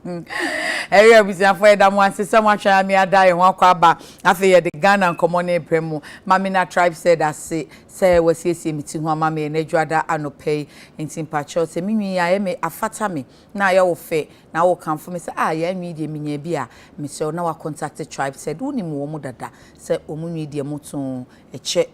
Area business for that one say someone try me ada e ho akwa afi the Ghana common premu mamina tribe said that say we see meeting ho mama e nedwada anopay ntin pacho say mimi ya me afata me na ya wo fe na wo kan for me say ya media minya bi a me say na wa contact the tribe said woni mo mo dada say omu media moton eche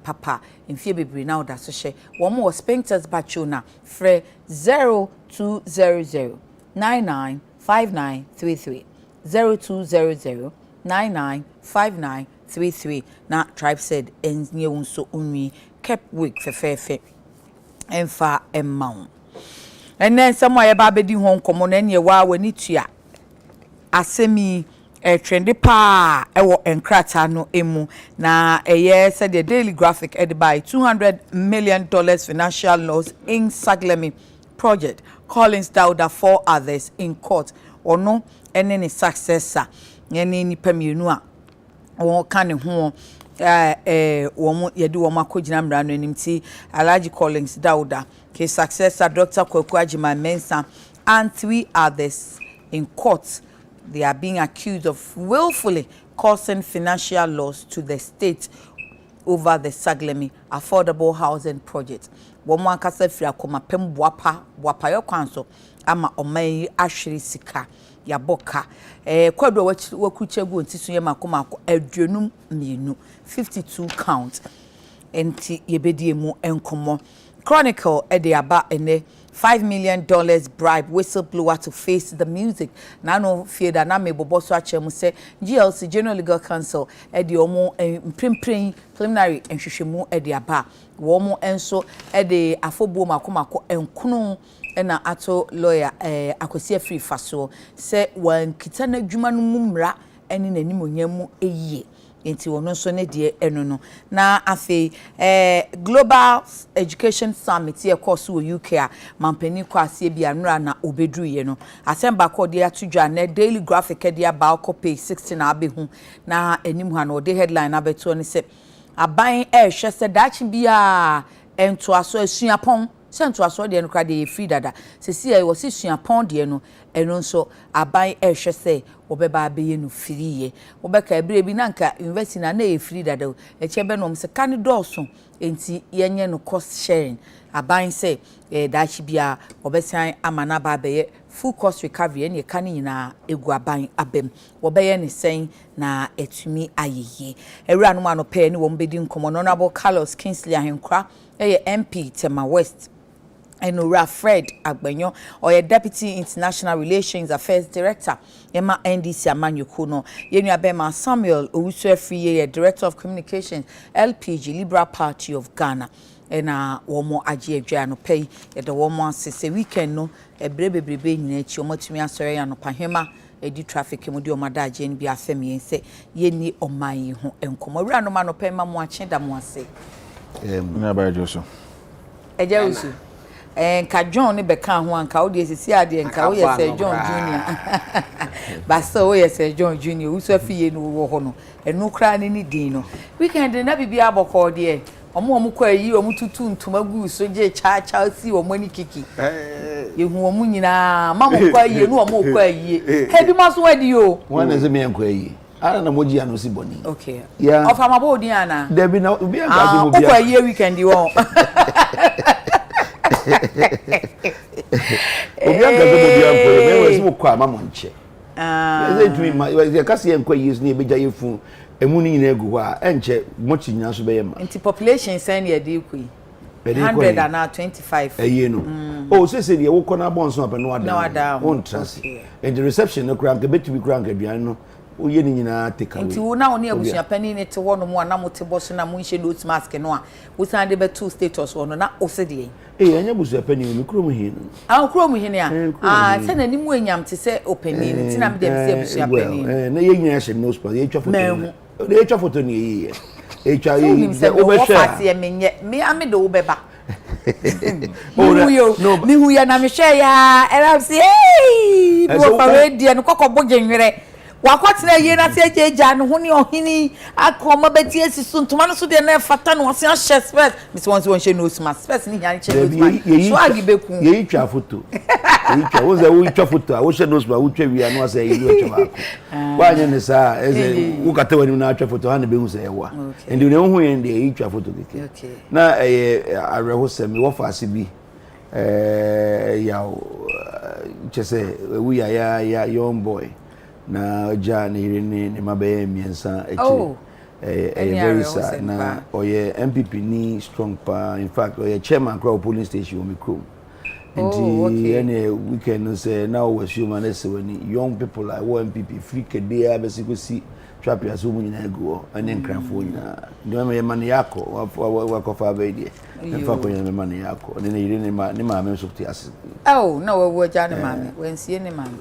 papa mfie bebre na oda so hye wo mo Spinsters Bachona frɛ 0200 995933 0200995933 na tribe said enye wonso unwi kept week fefefe emfa emma and then someone eba bedi ho nkomo na enye wa wani tua asemi trendy pa ewo enkrata no emu na said the Daily Graphic ed by $200 million financial loss in Saglemi project. Collins Dauda 4 others in court or no any successor any ni pemienu a won kan ho won yedu won akogina mra no animti Alhaji Collins Dauda his successor Dr. Kwaku Agyeman Mensah and 3 others in court. They are being accused of willfully causing financial loss to the state over the Saglemi affordable housing project. Woman kasa fira koma pem boapa yo kwanso ama oman ahwere sika ya boka kwado wakuchegu ntisu ye makoma aduonum mienu 52 count enti yebedie mu enkomo Chronicle aba ene $5 million bribe whistleblower to face the music. Nano fear that na me boboso achemu say GLC General Legal Counsel omo preliminary enhwehwemu aba womo enso afobo makomako enkunu na ato lawyer akosi afri faso say wan kitana dwuma no mumra eni nanim onyam eyiye enti wono so ne de eno no na afi Global Education Summit ye course wo UK a mampani kwase bia nra na obedruye no asemba ko de atudwa na Daily Graphic de aba ko page 60 na abehu na enim ha no de headline abeto ne se aban hwe se dachi bia ento aso asuapon sento aso de no kra de free dada sesi e wo suapon de no eno nso aban hwe se obeba abeye no free ye obeka ebire bi nanka university na na e free dada echebe no mse kan doso enti yenye no cost sharing aban say dachi bia obesan amana ba beye full cost recovery ene kan nyina egu aban abem obeye ne sen na etumi ayeye ewura no ma no pe ne wo mbedi nkomo no Honorable Carlos Kingsley Ahenkra MP Tema West Enora Fred Agbenyo or Deputy International Relations Affairs Director Emma NDC Amanyuku no Yenua Bema Samuel Owusu-Afriye Director of Communications LPG Liberal Party of Ghana ena womo agye adwa no pay the womo asese weekend no ebrebebrebe nyina chi omotumi asore ya no pahema edi traffic mu di omada agye ni bi afem yense yeni oman ho enkomo wura no ma no pay ma mo ache da mo ase na ba joso eje usu nka John ne beka ho anka wo de esisi ade nka wo yese John Junior baso wo yese John Junior Owusu-Afriye no wo ho no enu kra ne ni din no weekend na bibia aboko de omo kwa yi omo tutu ntuma gu so je cha si omo ni kiki yehu omo nyina mama kwa yi nu omo kwa yi he bi maso wadi yo wana ze me kwa yi ara na moji ano si boni okay yeah of am about ana debi na obi an ka so mo kwa yi weekend wo obi an ka so obi an kwa me we so kwa mama nche ze tumi ma ze ka se en kwa yi so na ebeja yefu emuni nyina egu ha enche mochi nyina so be yema nti population sen ye dey ku 125 eye no oh se de wo kona bonso apa no ada on trust and the reception no kram ke betumi kram ke duan no o ye ni nyina take away nti wo na oni abusua pani ne te wo no mo na mo te boso na mo nhye nose mask no a wo san de be two status wo no na o se de anya abusua pani no krom hin krom hin ya se na ni mu enyam te se opani ne ti na me dem se abusua pani na ye nyina hye nose mask ye twa photo de twa photo ni ye echa yi o be fati e menye me ame de wo beba ni hu ya na me hwe ya era say hey bo fa we die no kokko bogenwere wakwatena ye na se eja no ho ne ohini akoma beti esisu ntoma no so de na fata no se ahye space misi won se won hye no sma space ni hyan hye no sma so agibeku ye twa photo ye twa wo ze wo twa photo wo hye no sma wo twa wi anu ase ye twa ba wa nya ne sa eze wo kata wani na twa photo ha na be hu se ye wa ndi ne hu ye ndi ye twa photo keke na areho se mi wo fa ase bi ya chese we ya young boy na ja ni ni mabe miensa echi very sad na oye MPP ni strong pa in fact oye chairman crowd polling station o mi krom nti any weekend no say now we assume na say when young people like MPP free kede abesikosi trap ya so munyina ego ane nkrafo nyina ndio me man yako wa kofa abedi mfa ko nyina man yako ne yire ni ma me so ti ase na wo ja ne mame wensie ne mame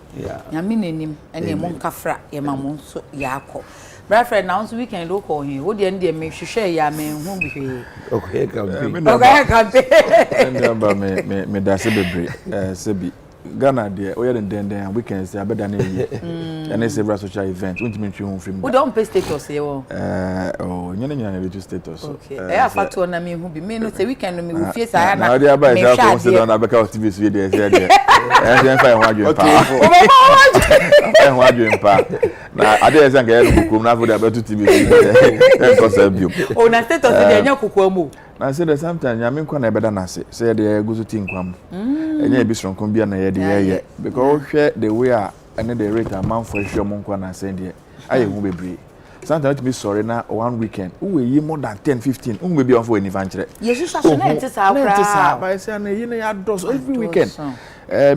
nyame nenim ene mo nkafra ye ma mo so yako Bradford now so weekend do call him wo de ndie me hwehwe ya me hu bi okay campaign me da se bebre sebi Ghana there we den weekends say abeda na yi and several social events untimi ntwe hu film we don't pay status here nyina na register status okay afato na me hu bi me no say weekend no me wo fie sa na na aba isa ko se don abeka of TV so dey say there en fa ho adwen pa en ho adwen pa na ade ese nka ye no kukum na fo dey abetu TV en ko say bio na status dey nya kukuamu na say the sometimes nyame nkwa na ebeda na se say dey guzu ti nkwam enya bi sronko bia na ye dey because hwe the way and the rate amount for hwe mo nkwa na say dey aye hu bebre sometimes to be sorry na one weekend who we more than 10-15 who be on for any vanchre yesu so na enti sa akra by say na yi na ya dos every weekend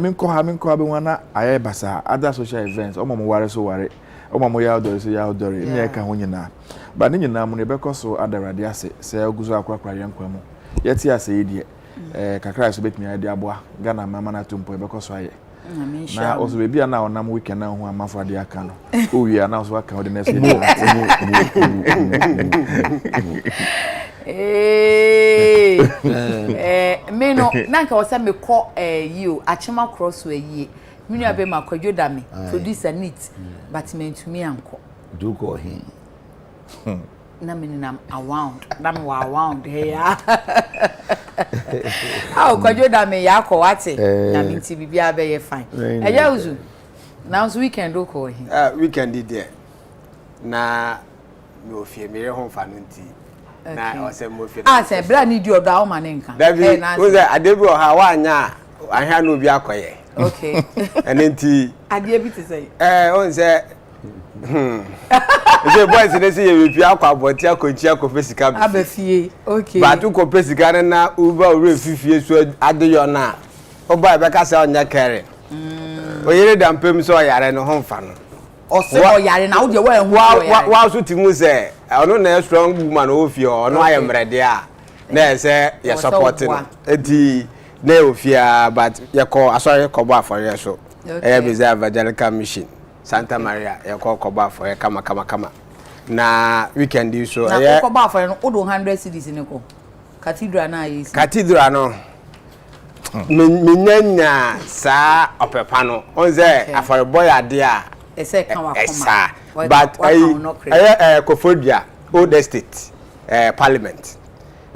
min ko ha be wana aye basa other social events omo mo ware so ware omo mo ya odori so ya odori me ka ho nyina ba ne nyina mo ne be koso adarade ase se oguzo akrakra yankwa mo yeti ase yedie kakra so betimi ade aboa Ghana mama na tumpo be koso aye na oso be bia na onam weekend na ho amafo ade aka no o wi na so aka de next me no nanka wasa me ko you achema cross we yi me nua be makwadwo da me producer neat but me ntumi anko do ko hin na me nam around na me wa around here how kwadwo da me ya ko wate na me nti bibia be ye fine eja uzu now weekend do ko hin weekend there na me ofie me re ho fa no nti na ose mo ofie say bra ni di odo awo mane nka na wo say adebi o ha wa anya ahia no bi akoye okay ene nti ade bi te say on say Ese boys ne se ye bi akwa aboti akonchi akofе sika bi abafie okay ba tu ko pesika na uba ore fifie so adeyo na oba be ka se onya kere oyere dampem so oyare no homfa no o se oyare na wo de wa so timu se ono na strong woman ofie ono ayemrede a na se ye support no enti na ofia but ye ko asori ko bo afore so e be za evangelical mission Santa Maria ya ko ba for kama na weekend so ya ko ba for no odo 100 cedis ne ko cathedral na yi cathedral no minyanya sa opepa no onze afore boy ade a ese kan wa koma but Kofodia old estate parliament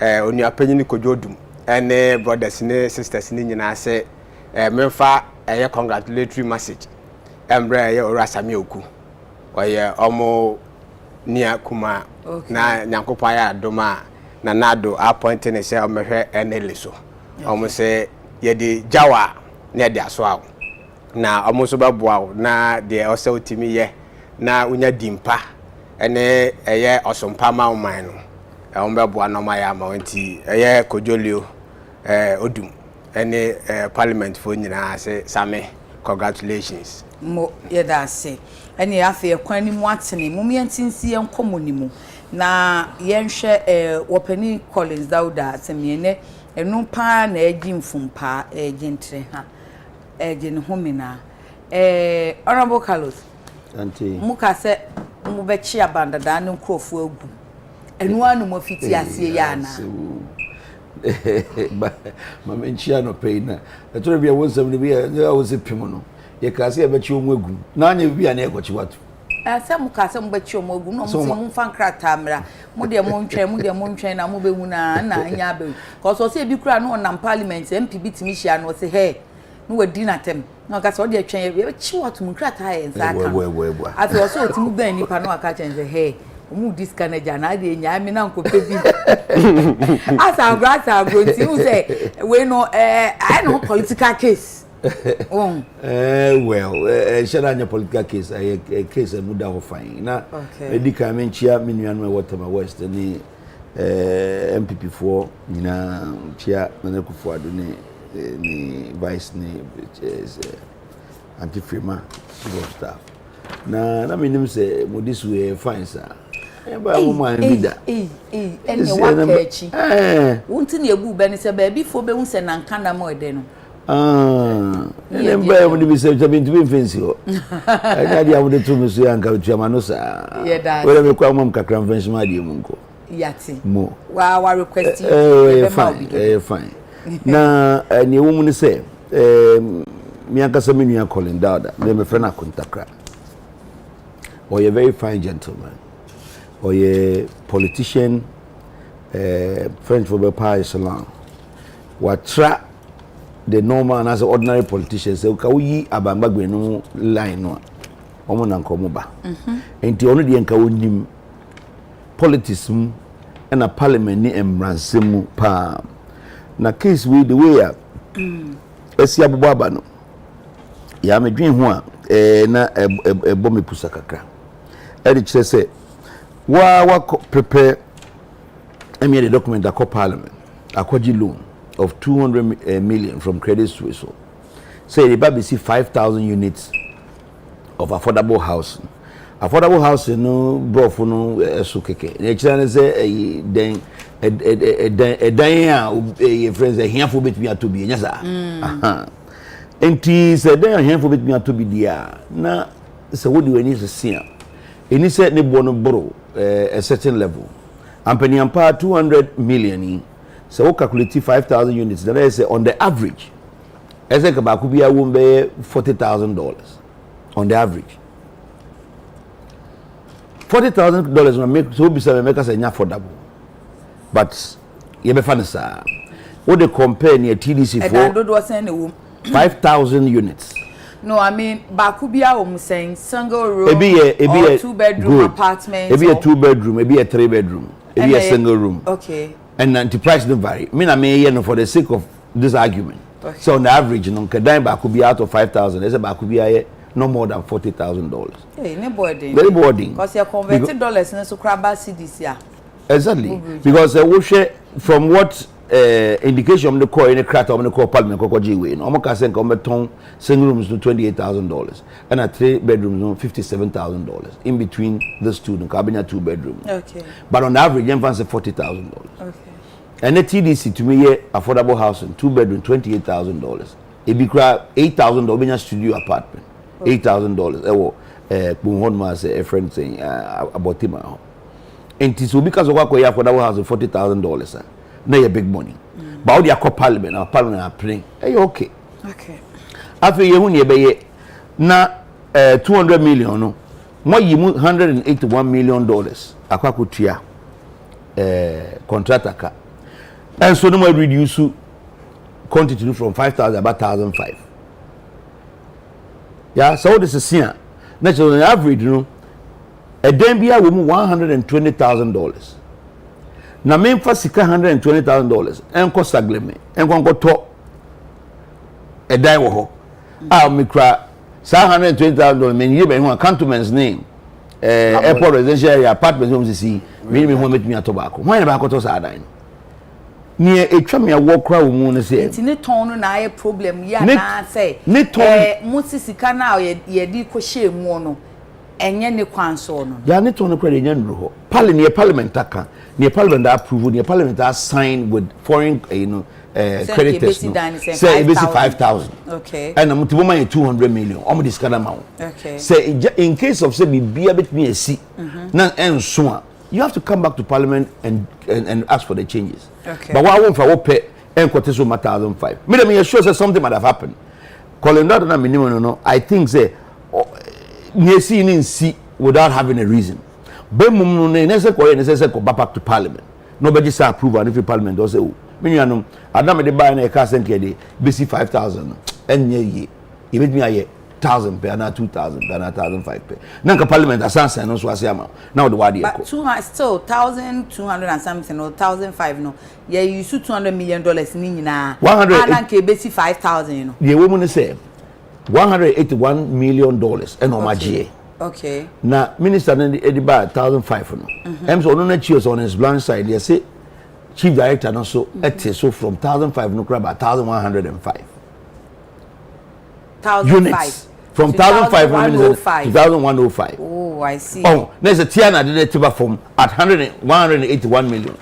oni apanyini kojodum ene brothers ne sisters ne nyina se memfa congratulatory message embre ye orasami oku oye omo nia kuma na nyankopa ya doma na nado appointing ne se omehwe eneleso omo se ye de jawa na de aso awo na omo so baboa na de ose otimi ye na unya dimpa ene eye osompa ma oman no omo baboa no ma ya ma nti eye kojolio odum ene parliament fo nyina se same congratulations mo yeda se ene afa kwan ni mu atene mo miantinsi enkomonimu na yenhwe wopani Collins Dauda atemiene enu pa na agi mfumpa gentre ha agi ne homina honorable Carlos anti muka se mo be chi abandada ne nkrofo agu enu anu mo fiti ase ya na mama nchia no peina etoro bia wonsam ne bia I was pimo no ye kase e be chi omu agu na anya bia na ekochi watu Some castle but you mo no some fan kratamra. Mo de mo ntwen na mo be hu na anya be. Cause we say bi kura no on parliament MPB timi hia no say hey no we din atem. No ka so de twen e chi what mo krata e nsa aka. Ati o so timi ban nipa no aka chen say hey omu disconnect na de nya me na nkope bi. Asa agro ti u say we no I no political case. Well, should I political case? A case a muda ho fine. Na edika men chia minuanu e water west ni MPP4 na chia na kufu ado ni vice ni anti-frema chief of staff. Na minim say modisu e fine sir. Eba mo man leader. Enye wa kachi. Wonti na ebu be ni se ba bi fo be hu se na nka na mo de no. And buy when we say to be fancy. I got the other two Monsieur and Cauchamanosa. Yeah, whether we come on Cacram French, my dear Munko. Yati. More. Wow, I request fine. Now, and your woman say, Mianca Saminia calling Dada, then a friend I couldn't crack. Or a very fine gentleman, or a politician, French for the Paris Salon. What trap? The normal and as ordinary politicians say, "Kawi abambagwe no line no, omo na nkomo ba." Enti ono de nka wonim politics mu na parliament ni emranse mu pa. Na case we the way esi abobo aba no. Ya medwen ho a na ebo me pusa kakra. E de kire say wa prepare the document that parliament akwaji loan of 200 million from Credit Suisse. Say the baby see 5,000 units of affordable housing. Affordable housing no bro for no so keke. The children say then a friends a handful bit me to be yes sir. And he said then a handful bit me to be there. Now so what do we need to see? And he said ne bono borrow a certain level. And penny ampa 200 million. So we calculate 5,000 units. Then I say on the average, I think about could be a woman pay $40,000 on the average. $40,000 will make so be make us affordable. But you be funny sir. What they compare near TDC for 5,000 units. No, I mean, Bakubia saying single room, or 2-bedroom apartment. Maybe a 2-bedroom, maybe a 3-bedroom, maybe a single room. Okay. And the price don't vary. I mean, for the sake of this argument. Okay. So on the average, you know, Kedai could be out of 5,000. There's a could be no more than $40,000. Hey, no boarding. Very boarding. Because you're converted dollars in so crab cities, yeah. Exactly. Because we share from what indication of the core in the crater of the core parliament, Kokoji, no more can come single rooms to $28,000 and a 3-bedrooms $57,000 in between the student cabinet 2-bedroom. Okay. But on average, you can say $40,000. Okay. And the TDC to me affordable housing 2-bedroom $28,000. It be $8,000 in a studio apartment. $8,000. Bunhonma a friend saying about him. And it will because of what we have affordable housing $40,000. Now big money. But all the parliament, our parliament are praying. Hey, okay. Okay. After you be na 200 million no. More you $181 million. Akwakutia contractor. And so no more reduce quantity from 5,000 about 1,005. Yeah, so this is here. Naturally, on average, you know, a dembia will $120,000. Na main for $120,000 and cost agreement and go to a die wo ah me cry $120,000 mean you be one cantonment's name airport residential area apartment homes see me make me a tobacco why na to say dan near etwa me a walk crowd mu no say enti ne ton no na problem ya na say ne ton mu sisika na ye di ko hye mu no enye ne kwanso no ya ne ton no credit nya ndro ho parliament aka near parliament that approve near parliament that sign with foreign creditors no say it 5,000 okay and I'm to buy 200 million almost this kind of amount okay say in case of say be a bit me a see na and so you have to come back to parliament and ask for the changes okay but what I want for what pay and quote so 1,005 me sure say something might have happened calling that na minimum no I think say near see without having a reason. Bemum no necessary go back to parliament. Nobody say approval if parliament does say, oh, me Adam de buy na car center dey basic 5,000 enye ye make me a 1,000 per na 2,000 per na 1,005 per na parliament asansan no so asiama now the word but still 1,200 and something or 1,005 no yeah you use $200 million ni nyina 100 and ke basic 5,000 you know the woman say $181 million and on my okay na minister na edi ba 1,005 no em so no na chios on his blind side they say chief director no so so from 1,005 no crab 1,105 units from 1,500 to 1,105. Oh, I see. Oh, there's a Tiana did it from at 181 million.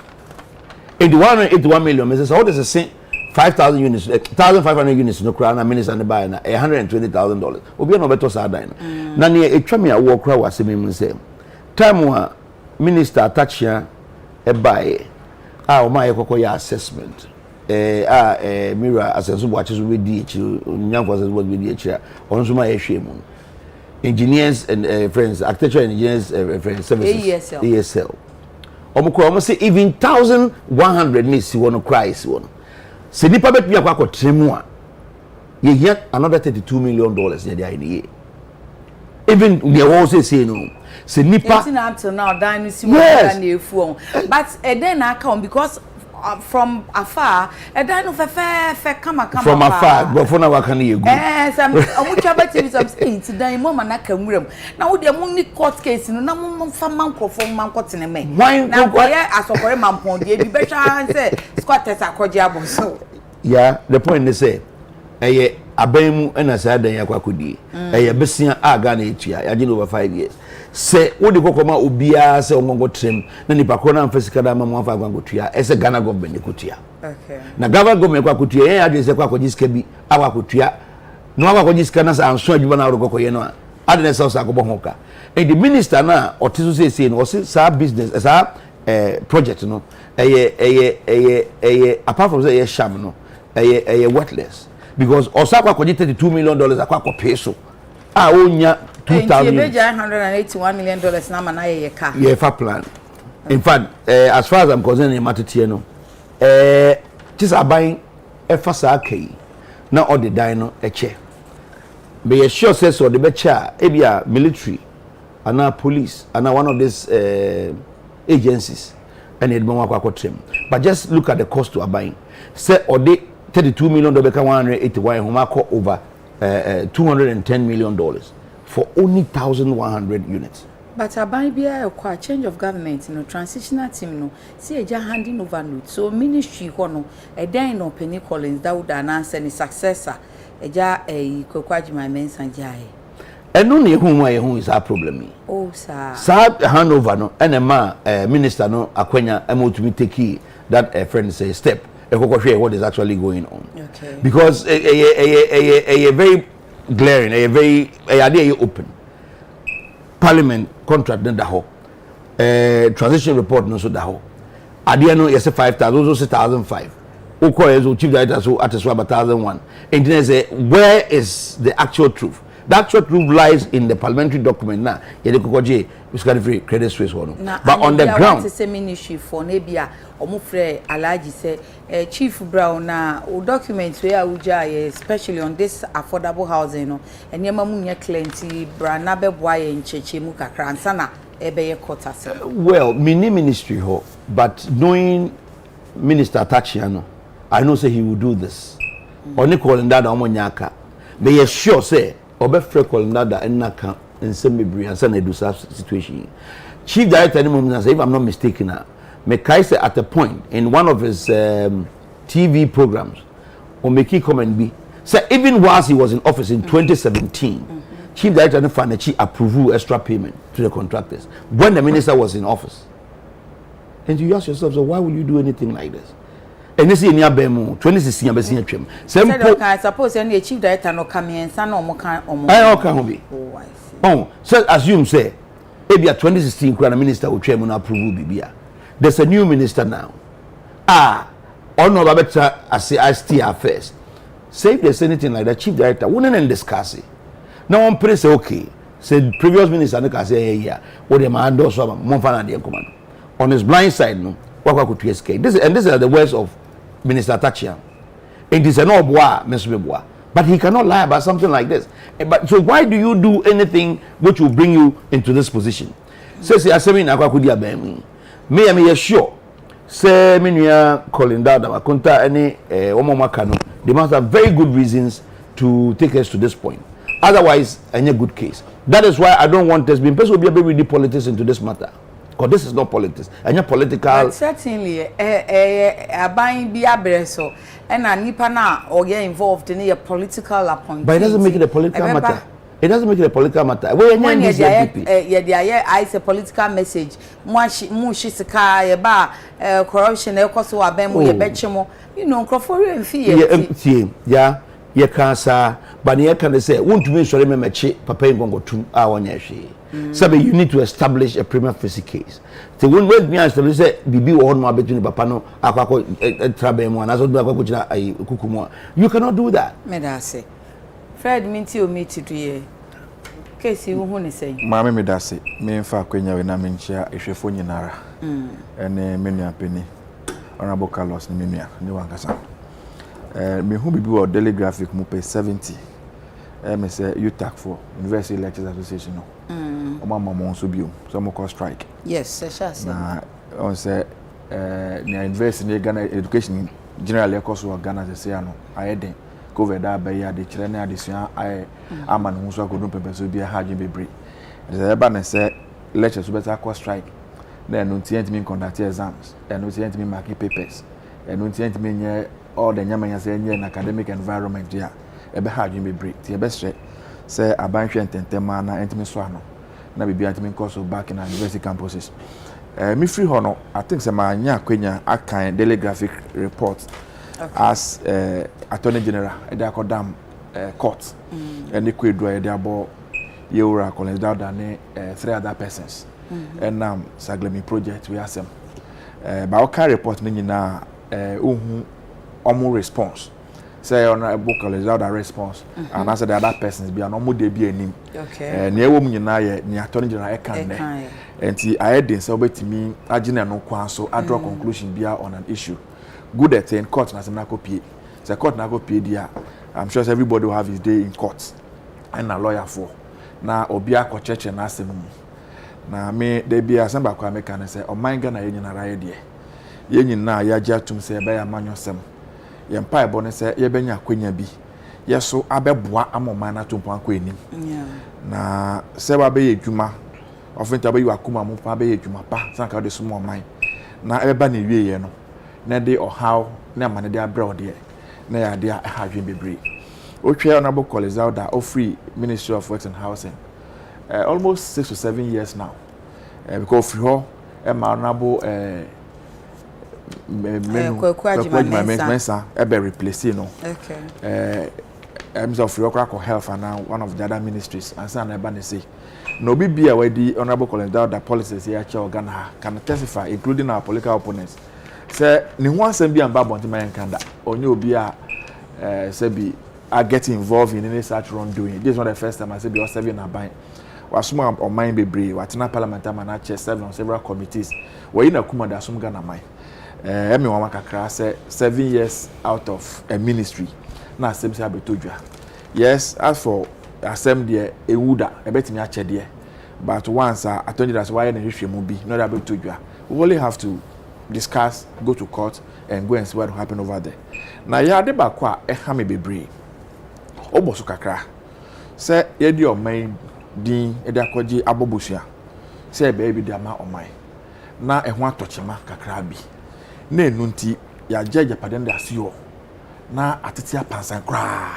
In the 181 million, Mrs. How does it say 5,000 units, 1,500 units no crown, a minister and buy $120,000. Obi no better side dine. Nani a tramia walk crowd was same same. Time wa minister attach here a buy. My kokoya assessment. Mirror assessment watches with DH, young was with DH, on Zuma Eshemon. Engineers and friends, architecture engineers, friends, services, ESL. Almost say even 1,100 miss you want to cry, one. Se nipa bet me akwa tremua. Ye yet another $32 million there in the year. Even they also say no. Se nipa up till now dine see more but then I come because from afar dine come from afar but for now can you go some much some things dan mama na kamwuram na wo de mo ni court case no na mo fa man crofo man court ne me na boya asokore mampon de bi betwa say squatters akoje aboso yeah the point is say abamu na sa dan yakwakodie besia aga na etua ya over 5 years se wo de kokoma obia se ongongo trem na nipa ko na mfesika da mamu afa gwangotua ese Ghana government ekotua okay na government government kwakotua ya ade se kwakojiska bi awakotua no awakojiska na sa anso adwuma na rokokoye no ade na se so akobo hoka the minister na otiso say no sa business sa project no apart from say sham no worthless because osakwa kwaji $32 million akwa pay so onya 2,000 $181 million na mana ye car yeah for plan in fact as far as I'm concerned in matete no just aban efasa kai na all the dino eche be sure say so the becha ebia military and police and one of these agencies and it bon akwa trem but just look at the cost to aban say or the $32 million become 181 homa over $210 million for only 1,100 units. But aban bia a change of government, transitional team no, see a handing over note. So ministry hono, a then no Penny Collins that would announce any successor, a kokwaji my men sanjai. And only whom is our problem. Oh, sir. Sir, handover no, and a man, minister no, akwenya, emo to be take that friend say step. What is actually going on? Okay. Because a very glaring, a very open. Parliament contract no daho. Transition report no so daho. Idea no yes 5,000, also 1,005. Oko is chief director so at 1,001. And then say where is the actual truth? The actual truth lies in the parliamentary document now. Yede free credit Suisse one. But on the ground, it's a ministry for Nebia Omufre Alaji say Chief Brown na documents where uja especially on this affordable housing no and yema munya clienti brana beboy in cheche mu kakra ansana ebe ye kota se. Well, mini ministry ho, but knowing Minister Tachiano, I know say he will do this. Oni calling that omonyaka. But you sure say obefre calling that enaka in semi and send do situation. Chief Director any moment say if I'm not mistaken Mekai say at a point in one of his TV programs or Meki comment be say even whilst he was in office in 2017 Chief Director Finachi approved extra payment to the contractors when the minister was in office. And you ask yourself, so why will you do anything like this? And this is in your bemo 2016 abesi atwam. I suppose any chief director no come in san no kan omo. I can be. Oh, I see. Oh, so assume say ebia 2016 kura minister wo twam no approve bibia. There's a new minister now. Ono babeta as IST affairs. Say if there's anything like that chief director wouldn't discuss it. Now one place say okay, Said previous minister no ka say here. What the man do so mo fa na de command. On his blind side no, what could TSK. This are the words of Minister Tachia. It is an oboa, Mr. Bois. But he cannot lie about something like this. But so why do you do anything which will bring you into this position? Says Asemi na kwa kudia bem. Me am sure. Say me nua calling down the makunta any omomaka no. They must have very good reasons to take us to this point. Otherwise, any good case. That is why I don't want this being person will be ready politics into this matter. Because this is not politics. Any political. But certainly, a buying be abreso and a nipa na or get involved in a political appointment. But it doesn't make it a political matter. It doesn't make it a political matter. When I say a political message, mushika, corruption, ekoso abemu, ye betchemo, you know, Crawford and fee. Yeah, ye can't say, but ye can say, won't you sorry, me check, papa ain't going to 2 hours. So you need to establish a prima facie case. So when me establish say bibi one more between papa no akwako trabe mo na so do akwako jina ai kukumo. You cannot do that. Me da say. Fred minti o meet to ye. Case you hu ni say. Mama me da say. Me mfa akwanya we na me nchia ehwefo nyinara. Ene me nua peni. Honorable Carlos ni me nua ni wankasa. Me hu bibi o daily graphic mu pay 70. Me say UTAC for University Lectures Association no. Mama monso bio so mo call strike. Yes, sure. Na on say na university in Ghana education generally course of Ghana say no ayeden COVID da ba ya de kire na adesua ay ama no so akodo pepeso bia haje bebre. There ba na say lectures better call strike. Na no tient me conduct exams, and no tient me mark papers, and no tient me nye all the nyamanya say nye academic environment dia e be haje bebre. Ti e be straight say abanhwe ententema na entimi so ano na bibia entimi course back in university campuses. Me free hono I think say ma nya akwenya akan daily graphic report as attorney general e dey akodam court and e kwedu e dey abo yewura college down ne 3 other persons and saglemi project we asem ba o carry report ni nyina ohun omo response say honorable college down response and answer the other persons be an omo dey be anim okay na ewo mu nyina ye ni attorney general e kan ne enti ayedin say obetimi agina no kwan so a draw conclusion bia on an issue good at in court na semna copy say court na go pay dia I'm sure everybody will have his day in court and a lawyer for na obia ko cheche na asem mu na me dey bia asamba kwa me kan say o man Ghana ye nyina raye de ye nyina ya ja tum say be ya manyosem ye mpa ebo ne say ye benya kwenya bi ye so abeboa amoma na tumpo akwa enim na say wa be ye dwuma ofenta be yakuma mu pa be ye dwuma pa sanka de sumo man na ebeba na wie ye no na de ohaw na amane de abra ode na ya de ahadwen bebre o twa honorable college out that of free Ministry of Works and Housing almost 6 to 7 years now because free ho honorable mensa ebe replace no okay of free okra health and now one of the other ministries and say na eba na say no be bia we di honorable college out that policies here cha Ghana can testify including our political opponents say ni ho asem bia mba bonti man kanda onye obi a say be are getting involved in any such wrongdoing. This is not the first time I say be all serving a bind. Wasuma on mind be brave. Watina parliamentary man chair serving on several committees. We in a kuma da sum Ghana mind. Emi wama kakra say 7 years out of a ministry. Na asem say abetodwa. Yes, as for asem there ewuda ebetimi ache there. But once I told you that's why na hwehwemu bi not abetodwa. We only have to discuss, go to court and go and see what will happen over there. Na ya de ba kwa ha me bebre. Oboso kakra se ye di oman din e da kwaji abobosua se be bi da ma oman na eho atochema kakra bi na enunti ya jeje paden da asiyo na atete apansan kra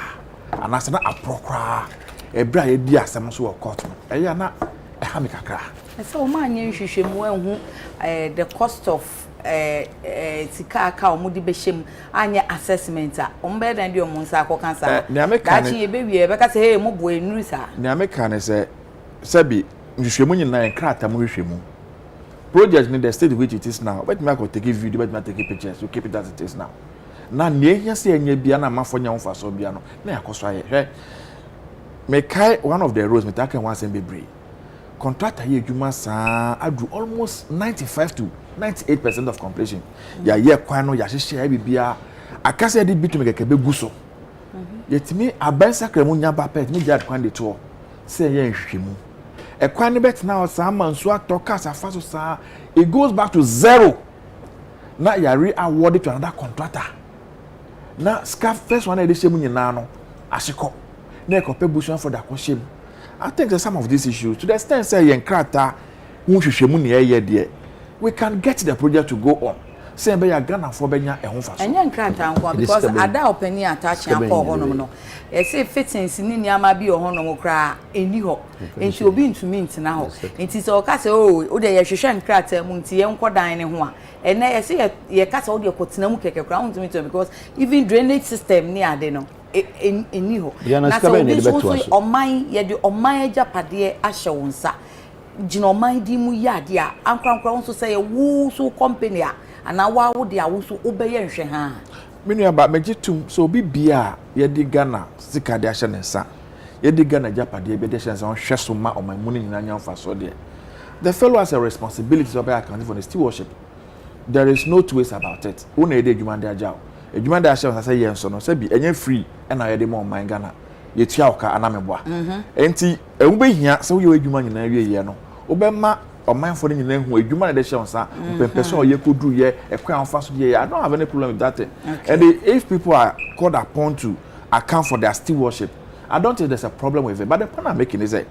anase na aprokra ebra ye di asem so wo court no eya na ha me kakra se o ma anye nhwehwemu ehu the cost of tika aka omudi behjem anya assessment a ombe dan di omunsa akokansa dachi ye be wie be ka se hey mo bo enuru sa ne ameka ne se sabi nhwehwemu nyina enkrata mo hwehwemu project in the state which it is now but me go take video but me take pictures you keep it as it is now na ne ehia se anya bia na amafo nya mfa so bia no na yakoso aye hwe me kai one of the roads me take one sem bebre contractor here adwuma saa adu almost 95 to 98% of completion ya ye kwan no ya hyehyɛ bibia akase de bitu me keke begu so yetimi aban sakra mu nya ba pet me jad kwan de to say ye nhwehwemu e kwan ne bet na o saa manso atoka safa so saa it goes back to zero na ya re-awarded to another contractor na scarf first one edition mu nyina no ahyekɔ na ekope bushon for da kwoshem. I think that some of these issues to the extent say yen krata unhwehwemu ne ye de we can get the project to go on say be ya Ghana for benya ehun fa so enye nkrata nko because ada openi attach akọ honom no e say fittings ni niama bi honom kra eni ho enti obi ntumi ntina ho enti so o ka say o de ye hwehwe nkrata mu nti ye nkodan ne ho a ene ye say ye ka say o de kotena mu keke kra ntumi to because even drainage system ni ade no eni ho na so this oman ye de oman ajapade ahye wonsa gina oman di mu yade a ankrankra won so say wo so company a ana wa wo de a wo so obeye nhwe ha menu aba megitum so bibia ye di Ghana sika de ahye nsa ye di Ghana ajapade be de hye nsa on hwe so ma oman mu ni nyina nya mfa so de the fellow has a responsibility to be accountable for the stewardship. There is no two ways about it. Una ede adwuma de agya adwuma de ahye nsa say ye nso no say bi enye free na ye de mo oman Ghana ye tua oka anameboa enti ewu be hia say wo ye adwuma nyina wie ye no obema oman for nyina hu adwuma na de hye nsa mpempeso o ye koduru ye ekwa anfa so ye I don't have any problem with that thing. Okay. And if people are called upon to account for their stewardship, I don't think there's a problem with it. But the point I'm making is that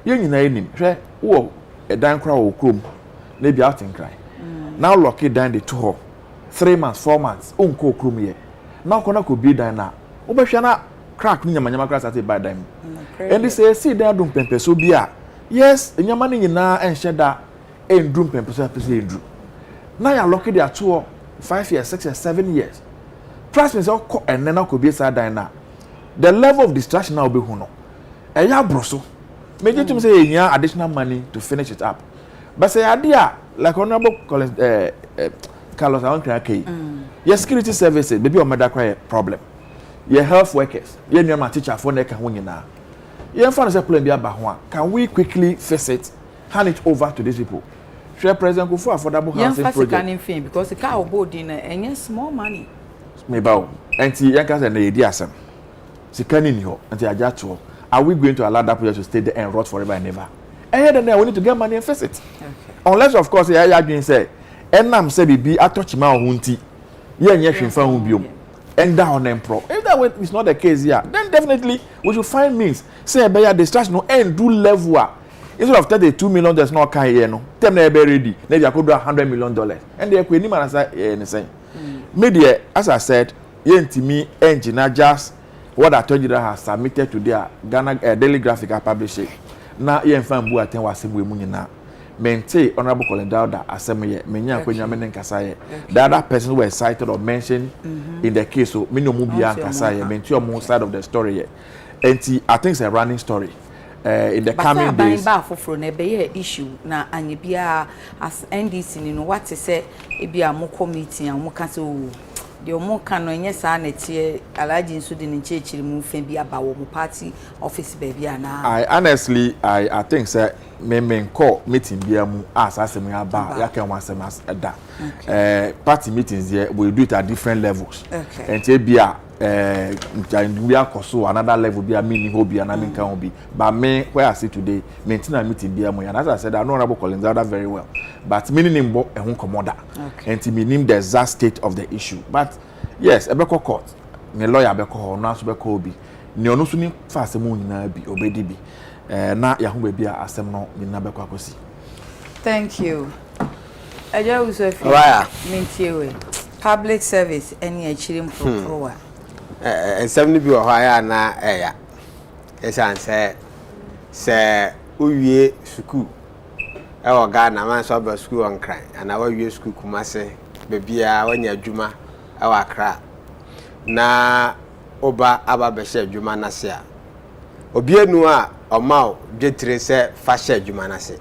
ye nyina enim hwe wo edan kra wo krom na bi out in cry now lock it down the two 3 months 4 months unko krom ye now kona ko bi dan na obehwe na crack ni nyamanyama crack start by them and they say see dan dum pempeso bi a yes nyama ni nyina enhye da endrum pempeso apese endru now you lock it there 5 years 6 years 7 years trust me say ko enena ko bi sa dan na the level of distraction now be hu no eya broso meje tum say enya additional money to finish it up but say idea like honorable Carlos Ankrakey your security services baby o medakwa problem your health workers your new teacher for na ka ho nyina your fan say problem bi aba ho a can we quickly fix it hand it over to these people share president go for affordable housing project because the car body na enye small money me bawo enti yanka say na yedi asem sikani ni ho enti aja to are we going to allow that project to stay there and rot forever and ever and then we need to get money and fix it unless of course ya adwin say enam say bibi atochima ohunti ye nye hwemfa hu biom and down and pro if that way is not the case here then definitely we should find means say be ya distraction no and do level instead of $32 million there's no can here no them na be ready na you could do $100 million and they ko ni man say anything media as I said yentimi engineer just what I told you that has submitted to their Ghana Daily Graphic publishing na yemfa mbu aten wasebwe mu nyina mente honorable Colin Dauda asem ye menya akwanya me nkasa ye the other person were cited or mentioned in the case so me no mu bia nkasa ye mente omo side of the story ye enti I think it's a running story in the coming days ba foforo na be ye issue na anye bia as NDC ni no what say e bia mo committee an mo ka se o de omo kan no nye saa na tie alaji nso de nchechiri mu fa bi aba wo mo party office ba bia na I honestly I think say me call meeting bia mu as asem ya ba ya kan wasem as da party meetings here we do it at different levels and say bia we are koso another level bia me ni ho bia na me kan ho bi but me where I see today maintain meeting bia mu and as I said I know honorable Collins that very well but meaning mbo ehun komoda and me name the exact state of the issue but yes ebeko court me lawyer beko ho na so beko obi ni onu so ni fa asem nyina bi obedi bi na ya hu ba bia asem no nyina beko akosi. Thank you. Aja usofi mintiwe public service any achirim pro ensem ni bi o ha ya na eya esan se uwie suku e wo Ghana man so ba suku on kran ana wa wie suku Kumase be bia wanya adwuma e wa Accra na oba aba be hye adwuma na se a obienu a omao dwetire se fa hye adwuma na se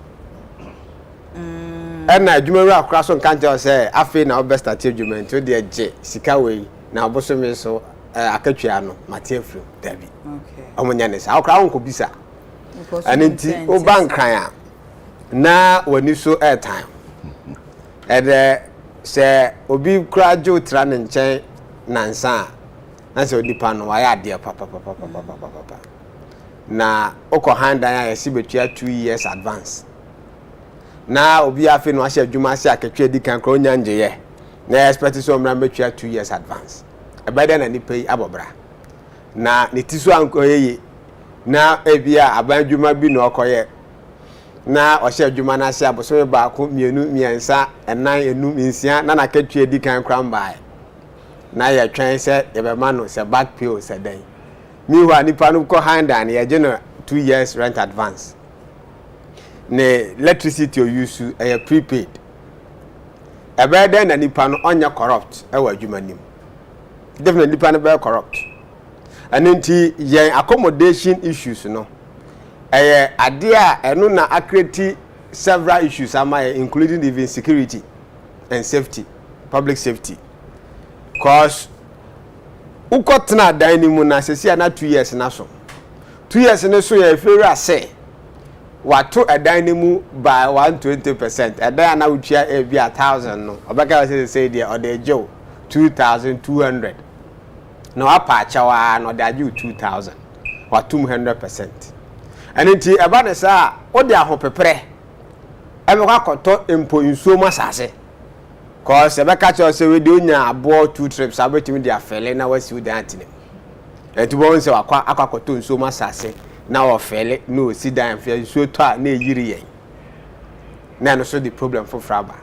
na adwuma ru akra so nkante o se afi na oba start adwuma nti o de je sika wei na obosome so akatwa no matia firi dabi okay omunya ne sa okra wonko bisa anenti o bankran a na wani so airtime se obi kura jo tra ne nchen nansa na se odipa no wa ya ade papa na oko handan ya yesi betua 2 years advance na obi afi no ahye adwuma se akatwa di kan kro nyanje ye na expect so mra betua 2 years advance ebeda na nipa yi abobra na ne tiso ankoyeye na ebia abanjuma bi no okoye na ohye adwuma na se aboso ba ko mienu miensa enan enum nsia na nakatwa di kan krambai na ye twen se yebema no se back pay o se den mi wa nipa no ko handan ye je no 2 years rent advance ne electricity o use prepaid ebeda na nipa no onya corrupt e wa adwuma nim definitely nipa no be corrupt anenti yen accommodation issues no ade a eno na accrete several issues including even security and safety, public safety. Cause ukotna dynamo na sesi na 2 years na so 2 years na so ya fere say wato a dynamo by 120%. Ada na utia e bi 1000 no obeka say there or the joe 2200 no apa chawa no da ju 2000 wa 200%. Anenti eba ne sa o de ahopepere e me kwakoto empo Nsroma sase cause ebe ka cho se we de onya abo 2 trips abetimi de afele na wasi u dan tinem etubo won se wakwa akwakoto Nsroma sase na o fele no si dan fe nsuo to a na eyiri yen na no so the problem for fraba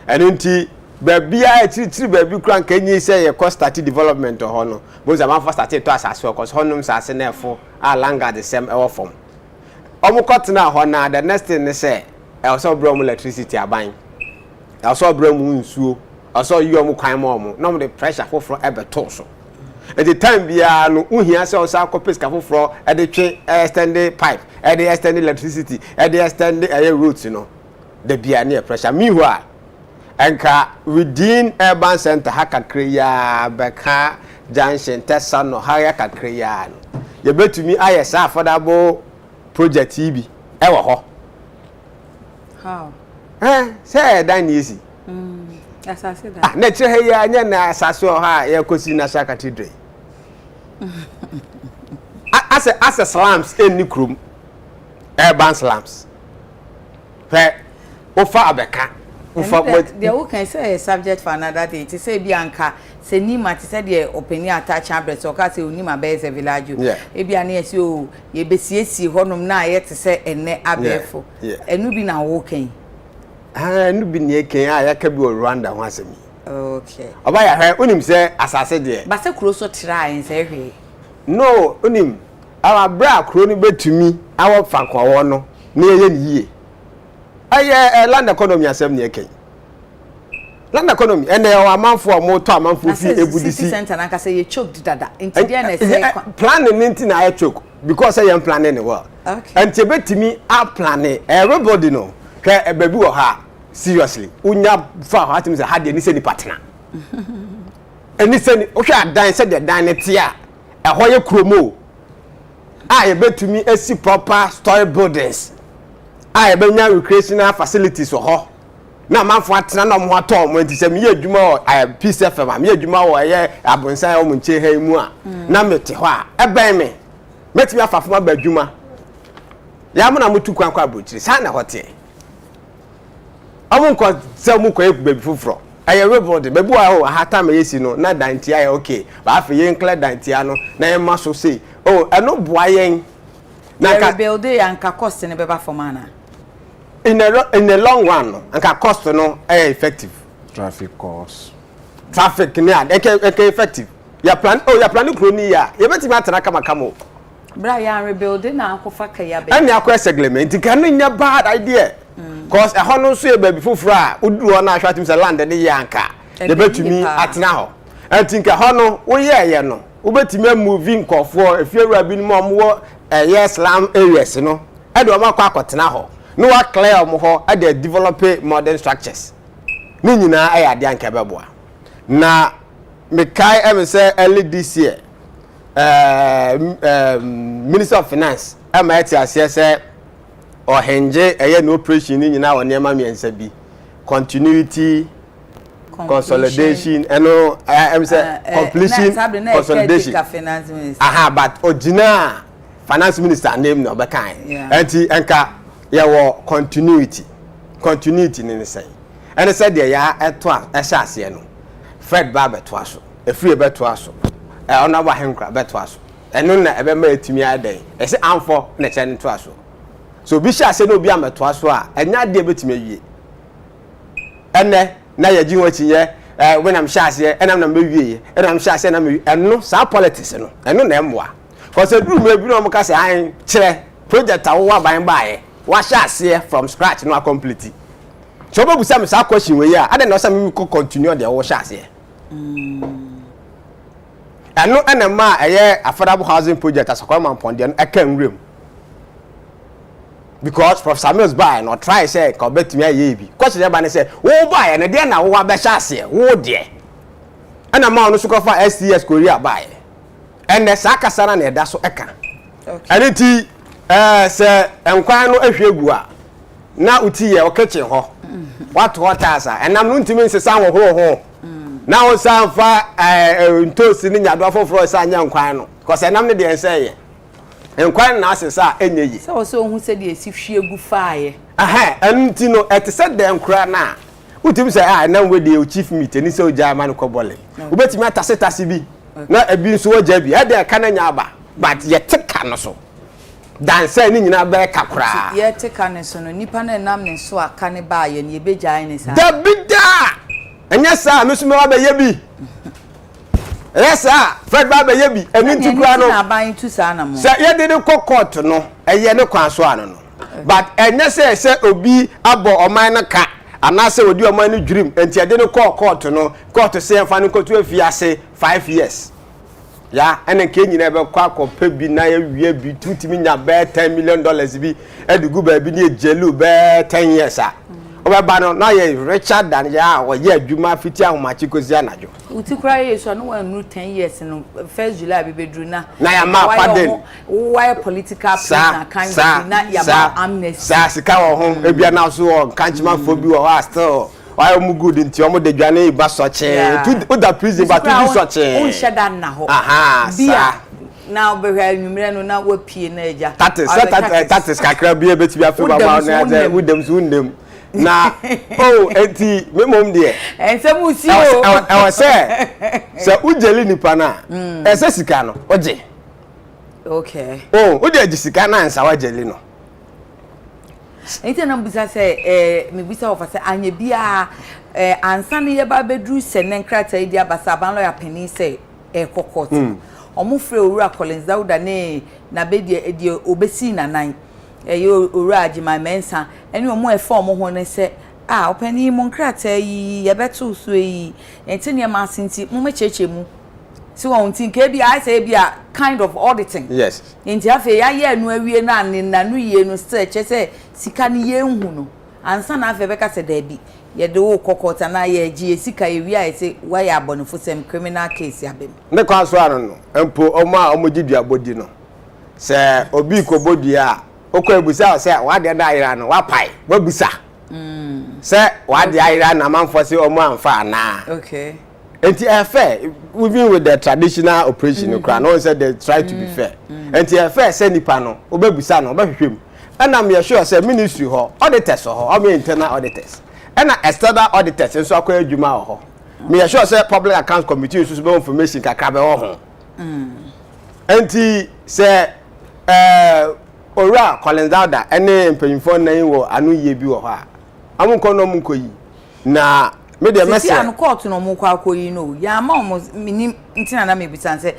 anenti babia etiri babi kura nkanyi se ye cost start development ho no bo za man for start to asase o cause honum sase na efo alanga the same ewo form omukotena ho na the next thing ne say also brom electricity aban also brom nsuo also yi omukwan mo no the pressure for ebeto so at the time bia no uhia se osa kopes ka foforo e de twe extended pipe e de extended electricity e de extended air routes no the bia near pressure me who are enka within urban center hakakreya beka junction tesa no haya kakreya no ye betumi ayesa affordable project ibi e wo ho how say dan easy asase da na che ya anya na asase o ha ya kosi na sha cathedral as slums in Nikrum urban slums pe ofa abeka they who can say a subject for another day to say bianca say nima to say the opening attach abret so ka say onima be a village e bia na esi o ye besiesie honum na ye te say enne abefo enu bi na wo kan enu bi ne kan a ya ka bi o Rwanda ho asemi okay oba ya hwe onim say asase de ba say kuro so try en say hwe no onim our bra kuro ni betumi awo fankowo no na ye ni yie aye land economy asem ne eken land economy ene o amanfo mo to amanfo fi ebudisi center na ka say ye choked dada enti dia na say planning ninti na ye choke because say you planning the world okay enti betimi a planning everybody no ke ebabi wo ha seriously unya fa ha atimi say ha de ni say ni partner eni say ni o hwa dan say the dan ne tia ehoye kromo a ye betimi esi proper story buildings a ebenya recreational facilities ho na manfo atena na mo ato mo enti se me adwuma o peace fm me adwuma o ye abonsan o mo nche ha mu a na mete ho a eben me metimi afafo ma ba adwuma ya mo na mutu kwan kwa bochiri sa na hote amun ko se mu ko ebu fufuro aye rebord bebu a o hata me yesi no na dantia ya okay ba afa ye nkle dantia no na ye maso sei o eno boa yen na ka build anka cost ne beba for mana in the long run no anka cost no effective traffic cost traffic ne effective ya plan kroni ya ye betimi atena kama kamo bra ya rebuild na akofa ka ya be ani akwa seglement kan nya bad idea cause e hono so e baby fufura a uduro na ahwatim se land ne yanka ye betumi atena ho antinka hono wo ye no wo betimi moving kofo efiewura bi no mo yes slum areas no e de o makwa akotena ho no wa clear mo ho e de develop modern structures ni nyina e ade anka beboa na me kai em say early this year Minister of Finance am ati ase say ohenje eye no operation ni nyina won ema miensa bi continuity consolidation eno am say completion consolidation aha but original finance minister name no be kan anti enka ye wo continuity ni say ene say de ya eto a sha ase no Fred ba beto aso efiri beto aso ona ba henkra beto aso eno na ebe ma etimi adan e se amfo na che nto aso so bi sha ase no bi ameto aso a enya de betimi awie ene na ye jinwo chiye when am sha ase enam na mewie enam sha ase na mewie eno sa politics no eno na emwa cause eduru me bi no mo ka se han kire project awo aban baaye wa sha ase from scratch no complete so ba busa me sa question we ya ade na o sa me ko continue de wo sha ase eno enema eye affordable housing project asakwa man ponde no ekan rem because Prof Samuel's buy no try say ka betimi aye bi question e ba ne say wo buy ne de na wo abesha ase wo de enema no sukofa STS Korea buy ene sakasana na eda so eka ene ti se enkwan no ahwegu a na uti ye o kitchen ho what asa enam no ntimi nsesa ho na o sanfa ntosi ni nyado afoforo sa anya nkwan no because enam ne de ense ye nkwan na asesa enye yi so so hu se de esi hwiegu faaye enti no et se de nkra na utimi se na we de chief meet ni se o jama no kobole ubetimi atase bi na ebi nso o ja bi e de ka na nya aba but ye teka no so dan say ni nyina be kakura ye teka ne so no nipa na nam ne so aka ne ba ye ne ebeja ne sa da bida enya sa mesume wa be ye bi yes sir Fred ba be ye bi enu ntikura no na ban tu sa na mo say ye de court no eye ne kwan so ano no but enya say obi abo oman na ka ana say odi oman no dwirim enti ade ne court no court say enfa no kotu afiase 5 years ya ene ke nyina be kwa kopa bi na ya wie bi tutimi nya be $10 million bi edugu ba bi ne ejelu be 10 years a obeba no na ye Richard dan ya wo ye adwuma fiti ahomachi kozi anajo uti kra yeso no wan 10 years no 1st July be bedru na ya ma paden why political plan kind of na ya ma amnesty sa sika wo ho ebia na so wo kanchima fo bi wo still why am good nti omo de dwane ba soche to the prison but to do soche o sheda na ho sa now be nwumre no na wapie na eja that is kakra bi ebeti bi afi baba na wudem na enti memom de ensem usi o se ujeli nipa na ese sika no oje okay o de sika na ansa wajeli no enti na mbusa se me bisa ofa se anya bia ansa ne ye ba bedru se ne nkrata idi abasa ban lo ya peni se kokot omufre owura Collins Dauda ne na be de obesi nanan yo owura Ajima Mensa eni omo efa omo ho ne se opani mo nkrata yi ye beto so yi enti ne ma sinti mo mecheche mu si won tin ke bia I say bia kind of auditing yes enti afa ya ye anu awie na ne nanu ye no still che se sika ne ye nhu no ansa na afa be ka se da bi ye de wo kokota na ye gi sika ye wi a se wa ya abonefo sem criminal case ya bem ne kwa so anu no empo omo a omo gidua bodi no se obi ko bodi a okọ ebusa se wa de da ayira no wa pai wa busa se wa de ayira na manfo se omo anfa na okay enti fair even with the traditional operation kra no say they try to be fair enti fair se nipa no obebusa no obahwehwem ana me sure say ministry ho auditors ho o me internal auditors ana external auditors nso akwa adwuma ho me sure say public accounts committee nso be information kakra be ho enti se ora Collins Dauda ene mpanyimfo nan wo anu ye bi wo ha amunko no munko yi na me de message anu court no munko akoyi no ya ma omo minim ntina na me bitan se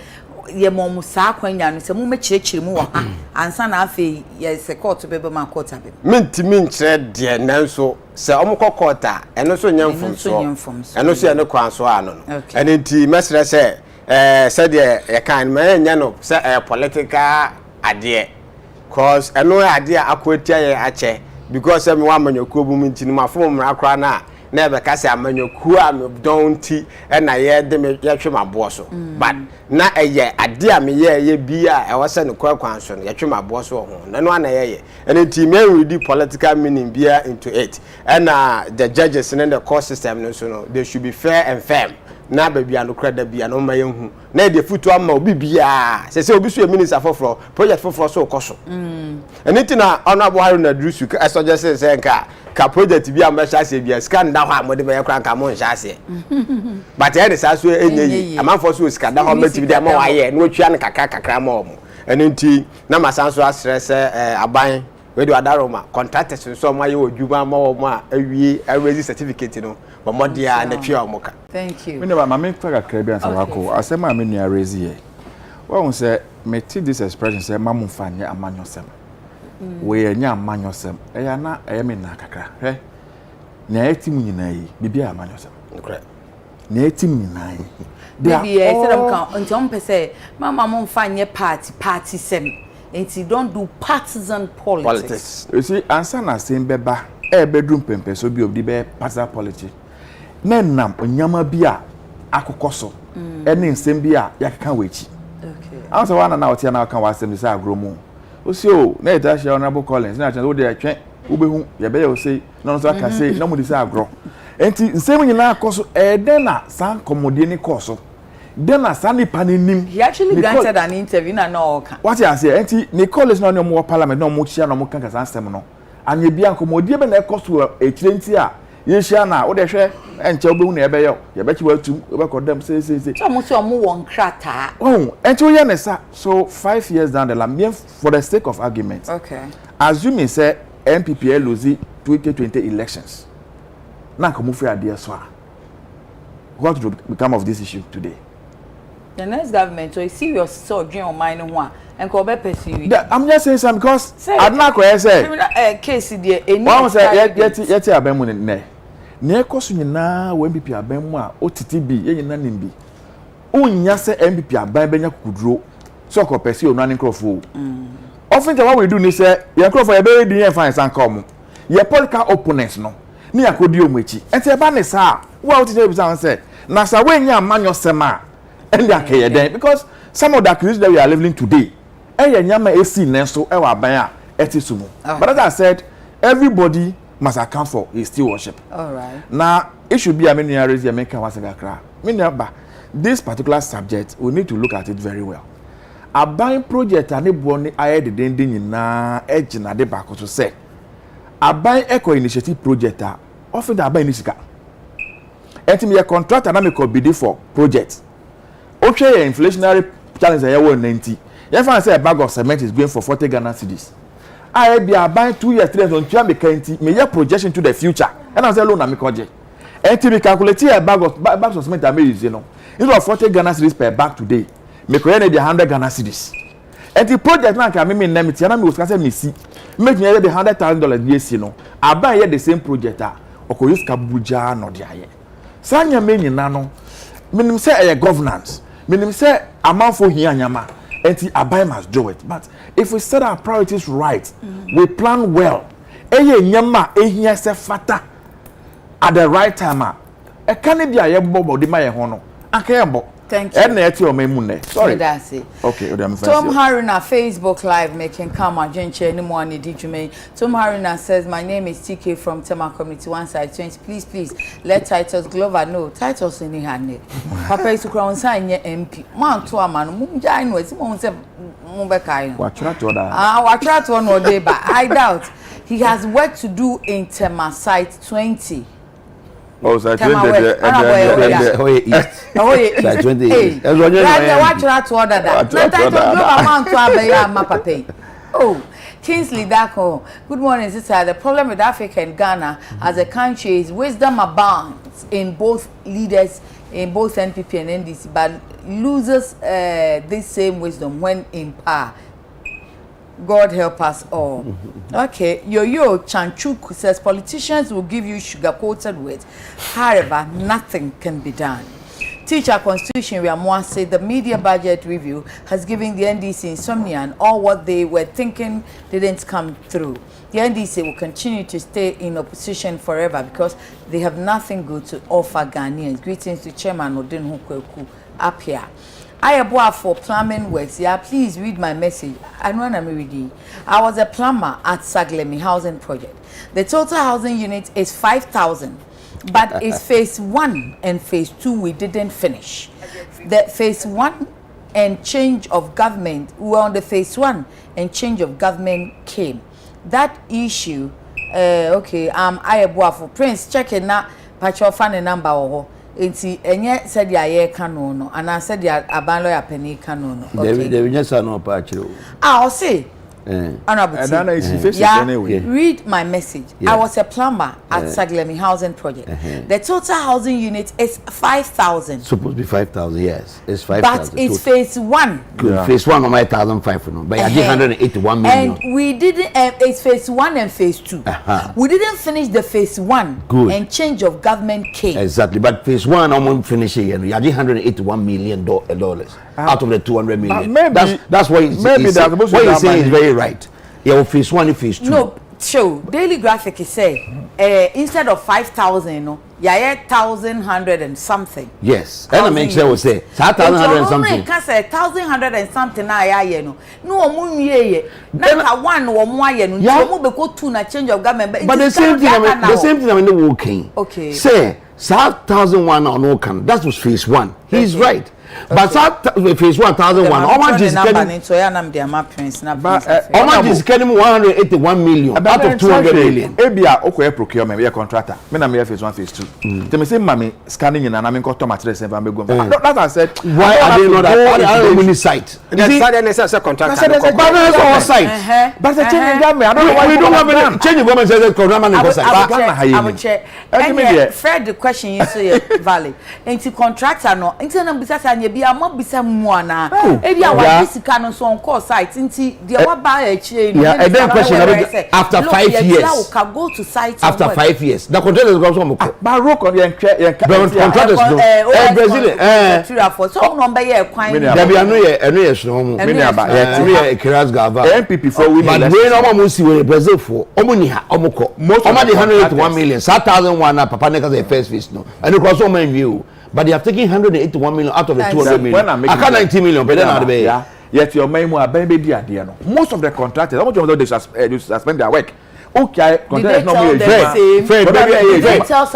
ye mo mu sa kwanya no se mu mechirechire mu wo ha ansa na afi ye se court be ma court abe mentimi nkyere de nanso se omko court a eno so nyamfom so eno so ye ne kwan so ano no ene nti mesere se se de ye kan me nya no se political ade cause eno ade akwatia ye ache because me wa manyokuo bu minti no mafom mra kra na na be ka se amanyoku a me don ti e na ye de me ye twe mabo so but na eye ade a me ye bia e wose ne kwakwan so no ye twe mabo so ho na no na ye ene ti me read political meaning bia into it and the judges in the court system no so no they should be fair and firm na ba bia no kreda bia no ma ye hu na de futu ama obi bia se obi so minister for project for so koso ene na honorable Haruna Drusu I suggest say ka project bi am sha se bia scan da ho amode be yakran ka mo sha se but e dey sa so enye amanfo so scan da ho meti bi ma wa ye no twia ne kakra ma omo ene na masan so asrese aban we do adaroma contractors so ma ye odwuma ma omo a awie awezi certificate no but modia na twia omo ka. Thank you. Me never mama kwaka krabi ansa wako asema me nua raise here won say me ti this expression say mamu fanye amanyosem we enya amanyosem eya na eya me na kakra he na etim nyina yi bibia amanyosem correct na etim nyina yi baby I said am kan nti on pese mama mo fanye party sem nti don't do partisan politics. You see ansa na sem beba e bedroom pempe so bi obdi be partisan politics na nam onyama bi a akokoso ene nsem bi a yakeka wechi Okay. Ansa wana na otia na kan wasem say agromu osi o na eta share honorable Collins na chan wo de atwen wo behu ye be ye say no so aka say na mo di say agro enti nsem nyina akoso den na san komodie ni koso den na san nipa ni nim. He actually granted an interview na no oka what you say enti ni Collins na mo parliament na mo chia na mo kan ka san sem no anye bia komodie be na ekoso e kirenti a ye share na wo de hwe enche obehu na ebe yo ye be chi watum we be kodam say so mo se omo won krata enti wo ye na sa so 5 years down the line for the sake of argument okay assuming say NPP lose 2020 elections na komu free ade so what would become of this issue today? The next government so serious so dream on mine ho a enko be pursue. I'm just saying some because adna ko say case there any one say yeti abemu ne na ekoso nyina wo MPP abemu a otiti bi ye nyina nimbi unya se MPP aban benya kukuduro so ko pursue onu an crofo often what we do ni say ye crofo ye be di ye fine san come ye political opponents no ni akodi omuchi enti e ba ne sa wo otiti bi san say na sa we nya amanyo sema and they are then because some of the activities that we are living today nyama esi nenso e wa ban a etisumu but as I said everybody must account for his stewardship. All right. Now it should be a many areas you make wasagakra this particular subject we need to look at it very well. A buying project and ebony aye the dending na edge na de back to say a buying eco initiative project often the buying initiative etimi a contractor na make bid for project okay inflationary challenge aye 190 you find say a bag of cement is going for 40 Ghana cedis I be buying 2 years 3 years on tua make me your projection to the future and I say loan na me koje enti me calculate a bags of cement I may use you know instead of 40 Ghana cedis per bag today me ko na be 100 Ghana cedis enti project na ka me na me tia na me go say me see make me be $100,000 bi esi no aban ye the same project oko use kabuja no de aye sanya me nyina no minim say a governance minim say amount for here anyama enti aban must do it but if we set our priorities right we plan well eye nyama ehia se fata at the right time e kan bia ye bobo de ma ye ho no akayebo thank you and na eti o memu ne sorry that's it okay odam Tom Haruna Facebook live making come agenche any more ni dijume Tom Haruna says my name is TK from Tema Community 1 side 20 please let Titus Glover know Titus in hand papa is crown sign MP man to amano mum jai no esi mo se mo be kai wa try to order wa try to no dey but I doubt he has work to do in Tema site 20. Oh, so 20 East. 20 years. Watch that to order that. Oh, Kingsley Dako. Good morning, sister. The problem with Africa and Ghana as a country is wisdom abounds in both leaders, in both NPP and NDC, but loses this same wisdom when in power. God help us all. Okay, Yo Chanchuk says politicians will give you sugar-coated words. However, nothing can be done. Teacher Constitution Riamwa said the media budget review has given the NDC insomnia and all what they were thinking didn't come through. The NDC will continue to stay in opposition forever because they have nothing good to offer Ghanaians. Greetings to Chairman Odin Hukweku up here. I abua for plumbing works. Yeah, please read my message. I know I'm reading. I was a plumber at Saglemi Housing Project. The total housing unit is 5,000, but it's phase 1 and phase 2 we didn't finish. The phase 1 and change of government, we were on the phase 1 and change of government came. That issue, okay, I abua for Prince checking na patcho fan number oho. Enti enye said ya ye kanu no and I said ya aban lawyer penny kanu no. Okay. They just no patcho. I'll say. Honorable, read my message. I was a plumber at Saglemi Housing Project. The total housing unit is 5,000. Supposed to be 5,000, yes. It's 5,000. But it's phase 1. Good. Yeah. Phase 1 of my 1,500. But I did 181 million. And we didn't, it's phase 1 and phase 2. We didn't finish the phase 1. Good. And change of government came. Exactly. But phase 1, I'm going to finish it. And I did $181 million out of the 200 million. That's what he's saying. What he's saying is very right. Yeah, phase 1 and phase 2. No, show Daily Graphic is say instead of 5,000, no, yeah, 1,100 and something. Yes, and I make sure we say 1,100 and something. Can say 1,100 and something. Na no. No, omu ye. Na one omu ye no. Omu be go to na change of government. But the same thing. The same thing. I mean, working. Okay. Say 1,001 on no can. That was phase 1. He's right. But phase 1,001. How much is getting? How much is getting 181 million out of 200 million? Ebia okay procurement we contractor. Me na me phase 1 phase 2. Tell me say mami scanning in na me got materials and be go. That I said why are they not at any site? The contractor. But that's our site. But the change government. I don't know why we don't have any change government says contractor in site. I will check. And Fred, the question you say valid. Into contractor no. Into na bisa ye bia mo bisa mu ana e bia wa disika no so on call site nti de wa ba e chie no and then question after 5 years go to site after 5 years the contractor go so mo ba rock on the contractors no Brazil so no be ye kwan da bia no ye so mo me na ba ye Kiras Gava MPP for we but we no mo see we Brazil for omo ni ha omo ko omo de 181 million 1,001 na papa ne ka the first phase no and it was so man view. But they have taken 181 million out of the 200 million. I can't 90 million, but then I'll be. Yet your main more baby idea. Most of the contractors, how much of them they suspend their work? Okay, contractors not really fair.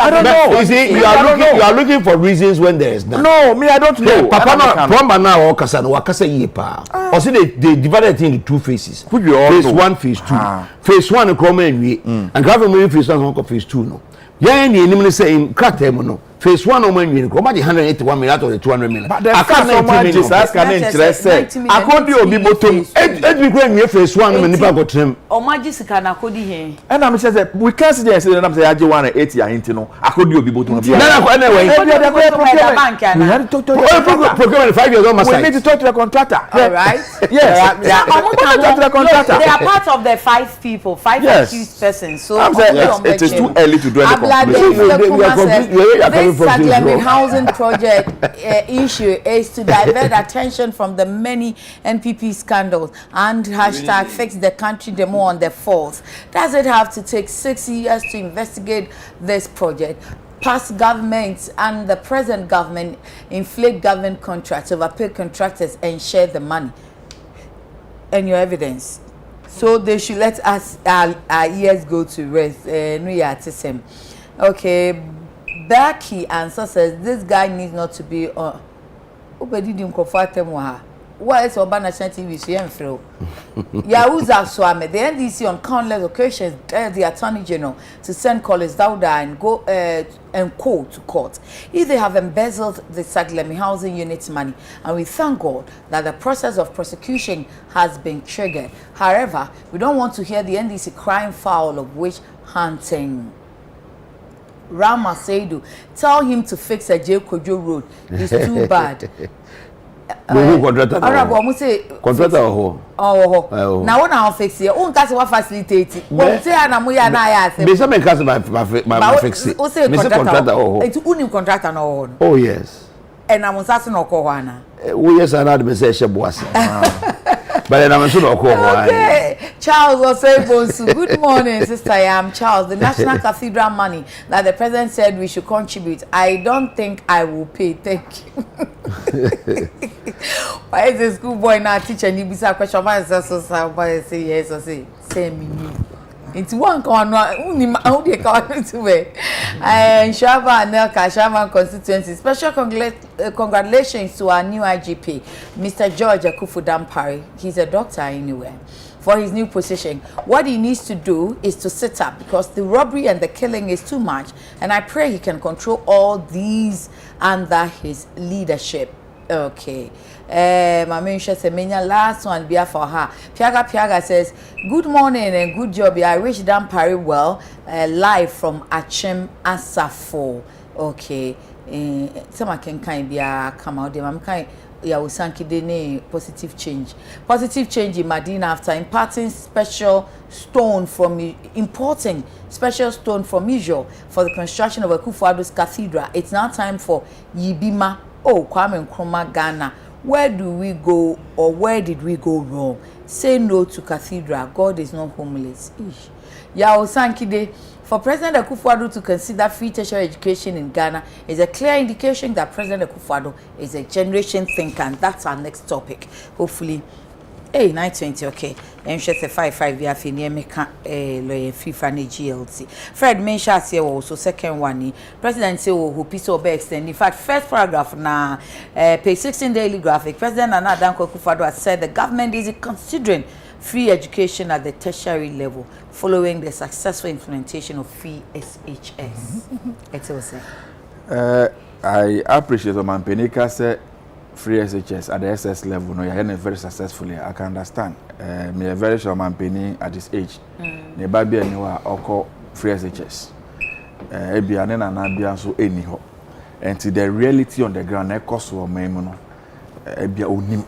I don't know. You see, you are looking for reasons when there is none. No, me I don't know. Papa now, plumber now or wakasa yepa. Or see they divided it into 2 phases. Phase 1, phase 2. Phase 1 and government phase 1 phase 2 no. Yeah, you say in crack no. Phase 1 on when you come 181 million out of the 200 million. But I can't so much is asking interest. I could be obi bottom. It be when phase 1 when nipa go trim. O maji sika na kodi he. And I'm say we can't see there say am say aje 180 ya hinti no. I could be obi bottom. No anyway. We had to talk to procurement 5 years on my side. We need to talk to the contractor. All right. Yes. Talk to the contractor. They are part of the 5 people, 5 accused persons. So I'm saying it is too early to do anything. Saglemi Housing Project issue is to divert attention from the many NPP scandals and hashtag fix the country demo on the 4th. Does it have to take 6 years to investigate this project? Past governments and the present government inflate government contracts, overpay contractors and share the money. And your evidence. So they should let us our ears go to rest. Okay. Becky answer says this guy needs not to be on. Obedi dim comfortable. Why is Oba National TV so yemfro? Yahuza Swame, the NDC on countless occasions the Attorney General to send Collins Dauda and go and call to court if they have embezzled the Saglemi housing unit's money, and we thank God that the process of prosecution has been triggered. However, we don't want to hear the NDC crying foul of witch hunting. Rama Seidu, tell him to fix a J. Kojo road. It's too bad. Contractor oh. Now what now fix it? Who can say facilitate? What say na mo ya na ya say? Be some can say my fix it. Contractor. It's only contractor no. Oh yes. and I'm sassin or Kowana. We yes, I had to say Shabuas. But I'm so okay. Charles was saying, good morning, Sister. I am Charles. The National Cathedral money that the president said we should contribute. I don't think I will pay. Thank you. Why is the school boy now teacher? And you be a question. Why is that so? Say yes or say me. It's one corner. How do you call it to me? Shava and Nelka Shava constituency. Special congratulations to our new IGP, Mr. George Akufu-Dampare. He's a doctor anywhere. For his new position, what he needs to do is to sit up because the robbery and the killing is too much. And I pray he can control all these under his leadership. Okay. My Semenya last one be for her. Piaga says, good morning and good job. I wish Dampare well. Live from Achim Asafo. Okay. Some can kind be come out there. I'm kind ya usanki dene positive change in Medina after importing special stone from Israel for the construction of Akufo-Addo's cathedral. It's now time for Yibima. Kwame Nkrumah, Ghana. Where do we go or where did we go wrong? Say no to cathedral. God is not homeless. Ya usanki for President Akufo-Addo to consider free tertiary education in Ghana is a clear indication that President Akufo-Addo is a generation thinker, and that's our next topic. Hopefully, 920, okay. I'm sure the 55 year fee near me lawyer FIFA and GLT. Fred mentioned here also second one. President say who piece of extend. In fact, first paragraph na page 16 daily graphic. President Nana Danko Akufo-Addo has said the government is considering free education at the tertiary level following the successful implementation of free SHS. I appreciate what Mampenika said. Free SHS at the SS level, no, you're very successfully. I can understand. Me a very sure Mampeni at this age. Ne baby anywhere or free SHS. Ebiane na nabia so anyhow. And to the reality on the ground, that cost for me, no. Ebia onim.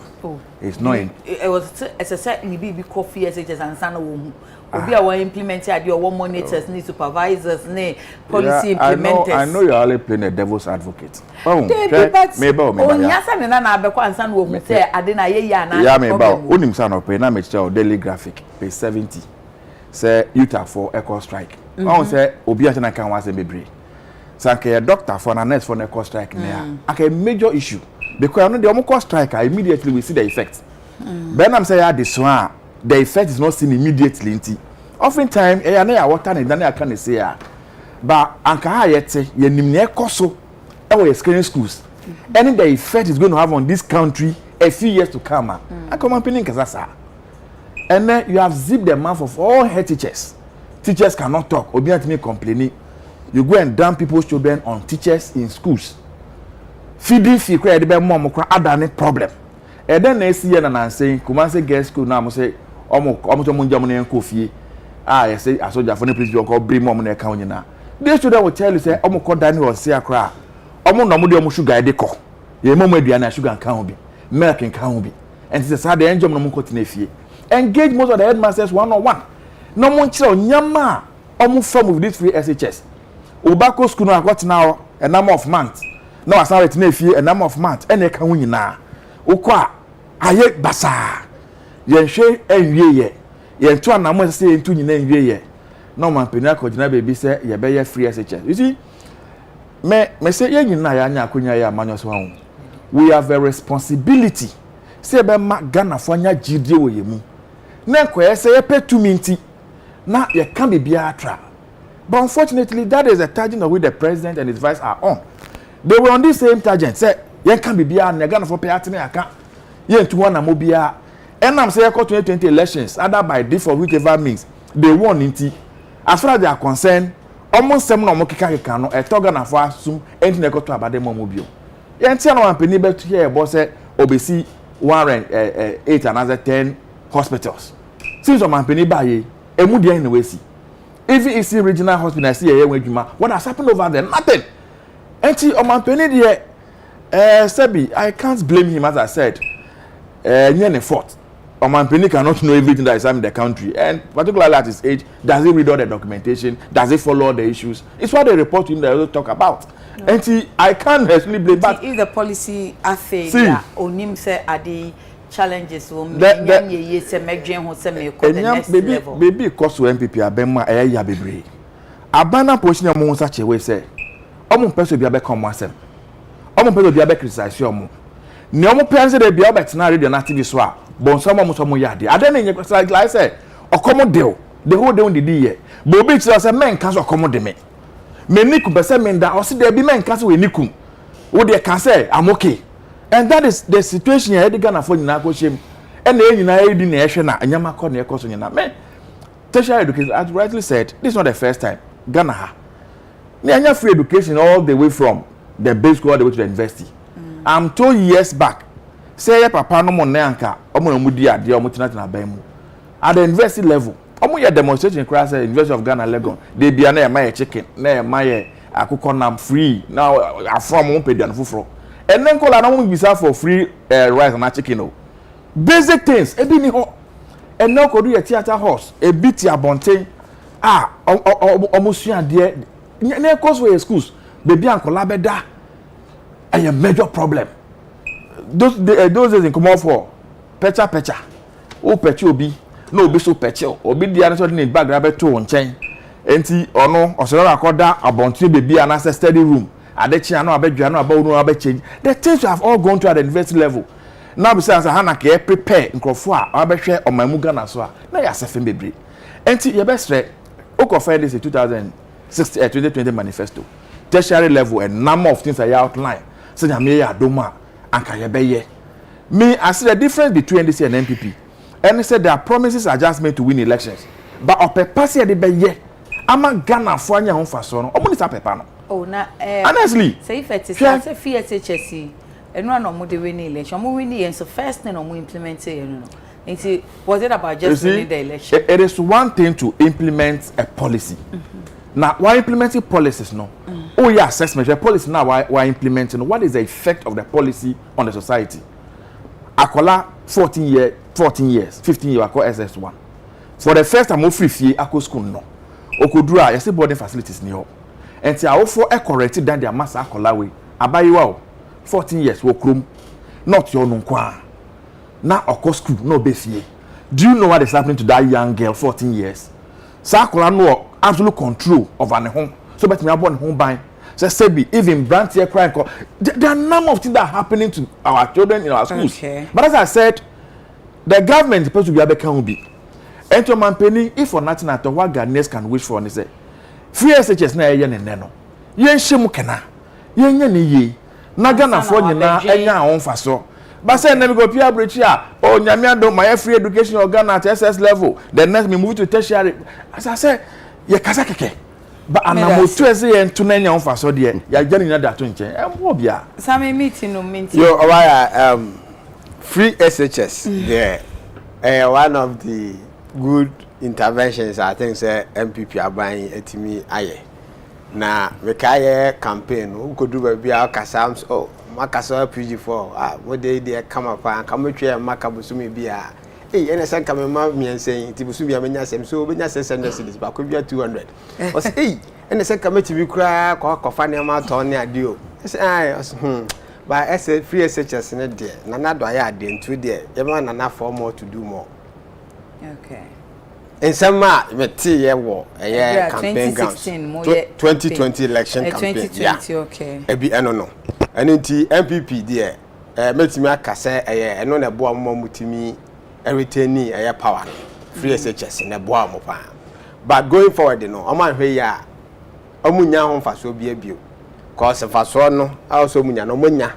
It's not. It was as a certain be coffee SHS and sana Obi a we implement your one monitors, ni supervisors, ni policy implementers. I know you're only playing a devil's advocate. Maybe Onyasa na na abekwa ansan wo hu say ade na ye ya na. Yeah, maybe onim san ope na mechi o daily graphic page 70. Say Utah for eco strike. I say obi ante na kan wa say bebre. Sanke a doctor for na nurse for eco strike na. A major issue because I know the omo strike immediately we see the effect. Ben am say this one the effect is not seen immediately. Oftentimes, water and then I can say, but Anka yet, ye nimne koso, our screening schools. And the effect is going to have on this country a few years to come. I come up in Kazasa. And then you have zipped the mouth of all head teachers. Teachers cannot talk. Obiantime complaining. You go and dump people's children on teachers in schools. Feeding fee credit be more adane problem. And then they see and saying, Kumase girls school now say, Omo Germany and Kofi. I say, I saw the funny place you call bring mom in account now. They should will tell you, say, Omo call Daniel or say a cry. Omo no more sugar de co. Ye moment Diana sugar and can't be. Milk and can't be. And it's a the engine no more continue. Engage most of the headmasters one-on-one. No more chill, Yama. Omo form with this free SHS. Obako school I got now a number of months. No, I started to a number of months. And they can win now. Okwa, aye basa. Yen hwe enwie ye. Yen to anamo say entu nyina enwie ye. No man penia ko gina baby say ye be ye free SHS. You see, me say ye nyina ya anya akonya ya amanyo so hu. We have a responsibility. Say be ma Ghana fo anya gidie wo ye mu. Na ko ye say ye petu minti. Na ye can be bia atra. But unfortunately, that is a tangent of which the president and his vice are on. They were on this same tangent. Say ye can be bia na Ghana fo pe atene aka. Ye ntu wana mo bia. And I'm saying 2020 elections, either by default, whichever means, they won inti. As far as they are concerned, almost 7 or more kikano, a togan of assume, and they got to about the mobile. And tell one penny to hear about say, OBC 8 another 10 hospitals. Since on my penny by a moody in the way see. Even if the regional hospital, I see a what has happened over there? Nothing. And see on my penny there, Sebi, I can't blame him as I said. Fault. Omanpeni cannot know everything that is happening in the country, and particularly at his age, does he read all the documentation? Does he follow all the issues? It's what they report to him that they talk about. No. And I can't actually blame back. If the policy are failure, onim say adi challenges will be the next level. Baby cost to MPP abema ya bebre. Abana position mo such a way say, omo person be abeka mo asem. Omo person be abeka criticize omo. Ne omo person dey be abeta na radio na TV so a bon some mo yade. Ade na nyekwa like I say, okomo deal. The whole day on the day. But be say men can so okomo de me. Me niku be say men da o se dey be men can so we niku. Wo dey can say I'm okay. And that is the situation here the Ghana for nyina ko shem. And e nyina e di na ehwe na anyama ko na e ko so nyina. Me tertiary education, as rightly said, this is not the first time Ghana ha. Me anya free education all the way from the base school all the way to the university. I'm 2 years back. Say your papa no mo na anka, omo na mudi ade omo tina ban mu. At the university level, omo ye demonstration class at University of Ghana Legon. They be na my chicken, na my akukọ nam free. Now afrom mo pedian fufuro. And then call an visa for free rice and chicken. No. Basic things. Ebi ni ho. And now could do a theater horse. A bit ya bonte. Almost ya dear. Ne cause for schools. Baby and collabeda. A major problem. Those days in come off for pecha. Oh pecha obi. No be so pecha. Obi the answer in bag rabbit to on chain. Enti ono osoro akoda abonte baby and a study room. Adekye no abedwa no abawo no abechange. The things have all gone to at the university level. Now besides hana ke prepare nkrofo a abehwe omamu Ghana so a na ya sefen bebre. Enti ye best find this in 2020 manifesto. Tertiary level and number of things I outline. Say nyame ya adoma anka ye beye. Me I see the difference between NDC and NPP. And said their promises are just made to win elections. But opepasi de beye ama Ghana fo anya ho faso no. Omo ni sa pepa no. Oh, na honestly, say if it is say FHSC, and one of the winning election, we win the so first thing we implement it, was it about just winning the election? It is one thing to implement a policy. Now, why implementing policies? No. Oh yeah, assessment. The policy now why implementing? What is the effect of the policy on the society? Akola 14 years, 15 years. Akola SS1. For the first time, we free Ako school no. Okodura, you see boarding facilities near. And see, I offer a corrected than their master Akolawe. Abayiwa 14 years, Wokrum, not your Nunkwa. Now, of course, school, no base. Do you know what is happening to that young girl, 14 years? Sakola no absolute control of an home. So, but me are born home by. So, Sebi, even brand here crying. There are a number of things that are happening to our children in our schools. Okay. But as I said, the government is supposed to be able to be. And to Omanpeni, if for nothing at all, what Ghanaians can wish for, and say, free SHS na yen neno yen hye kena yen nya ne yi na Ghana fo nyina enya won faso ba say na me go pia brechi a o nyame ado my free education of Ghana at SS level the next me move to tertiary as I say ye kasa keke ba anamo to ese yen to na nya won faso de ya gya nyina da to nchen embo bia same meeting no meeting yo why free SHS yeah one of the good interventions I think say MPP are buying etimi aye na we kaye campaign who could do be our kasams oh makasa PG4 what they come up and come try makabusumi bia eh ene san come ma miensen tibusumi amenya sem so obenya 600 cedis ba ko bia 200 o say eh ene san come tibi kura ko fa ne ma ton ne ade o say ba free SHS ne de na na do aye ade ntu de ye ma na na for more to do more okay. In some campaign grounds 2020 election campaign 2020 okay ebi no and nti MPP there metimi akase eno na boa mo mutimi retain power free SHS na boa mo pa but going forward no o man hwe ya omunya ho faso bi abio cause faso no also munya no munya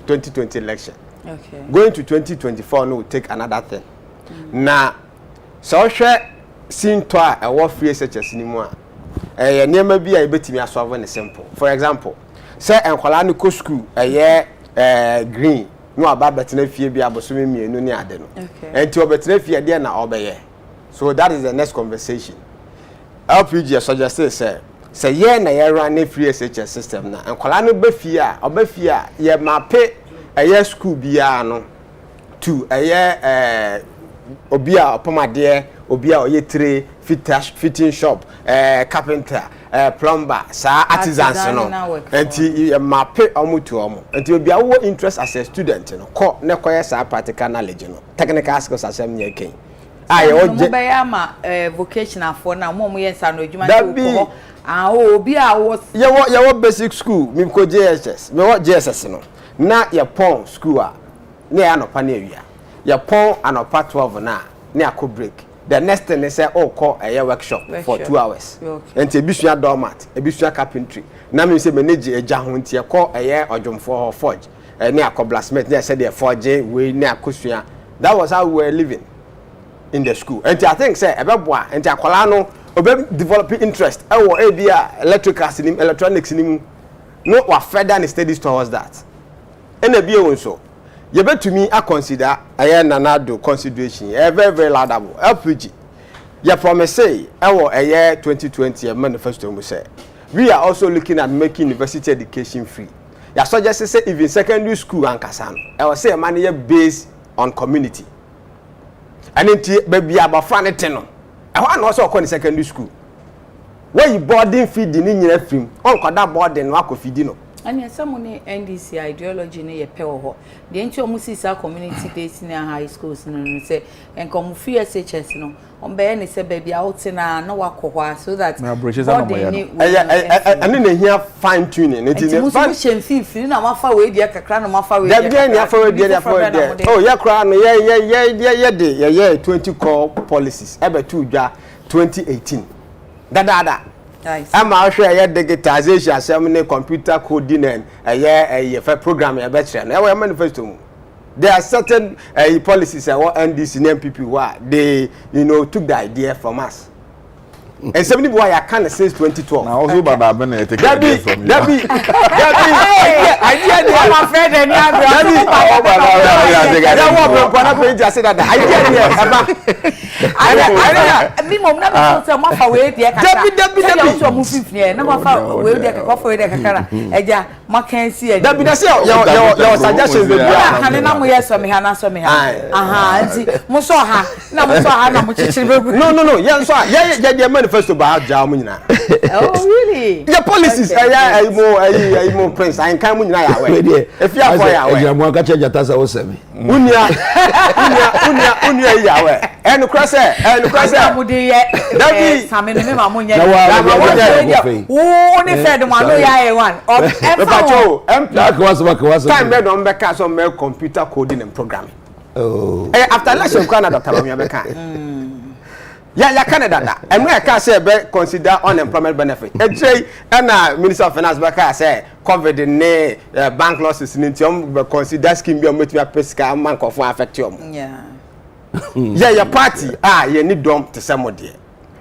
2020 election okay going to 2024 no will take another thing na so hwe sinto a ewo free SHS ni mu a niam bi a ebetimi asolve ne simple for example say enkwala no ko school green no aba betena fie bi abosome mienu ne ade no enti obetena fie de na obeye so that is the next conversation LPG suggest say ye na ye run free SHS system na enkwala no be fie a oba fie a ye mape school bia no to obi a pomade obi a oye tray fitting shop carpenter plumber sa artisans no enti mape omutu omo enti obi a wo interest as a student no ko ne koye sa practical knowledge no technical skills asem nye ken aye oje be ya ma vocational for na mo yensa no adwuma ko obi a wo ye basic school mi ko JSS me wo JSS no na ye pon school a ne ya no pa na awia ye pon anopa 12 na ne akọ break the next thing is say call a workshop for 2 hours enti ebisua doormat ebisua carpentry na me say manage eja ho enti e call a odwomfo forge ne akọ blacksmith ne say the forge we ne akosua. That was how we were living in the school. And I think say ebeboa enti akola no obe develop interest e wo e bia electricals ni electronics ni no wa further studies towards that. And e bia wonso you betumi a consider aye nanado consideration very very laudable LPG you promise say our year 2020 manifesto we say we are also looking at making university education free. You suggest say even secondary school and kasano I will say money based on community and it baby about franity no I want also call secondary school where you boarding feed the nyina film on koda boarding wa ko feed no. And yes, some NDC ideology ne ye pe ho. The enti omusisa community days in high schools no say and come free SHS no. On be ne say baby out na wakọ so that and then here fine tuning it is na mafa we dia kakra na mafa we oh ya kra no ye 20 core policies ebe to dwa 2018 dada I'm out here digitization assembly computer coding and a program a better and manifesto. There are certain policies or NDC and MPP who they took the idea from us. And somebody why I can't since 2012. Now also Baba Ben take it from you. Debbie, idea my friend and first about Jamuna. Oh, really? Your policies, I more prince. I can't win. If you are for your one catch your task, I will say me. Unya, and the crosser, and the crosser, that be some in the Mamunia. Who only fed one. Time red on back as on mail computer coding and programming. Oh, after election, Canada, Tamamia. Yeah, Canada. And where can say consider unemployment benefit. And Minister of Finance back say cover the bank losses in consider scheme be met pesca man of affect you. Yeah. Yeah, your party you need dump to somebody.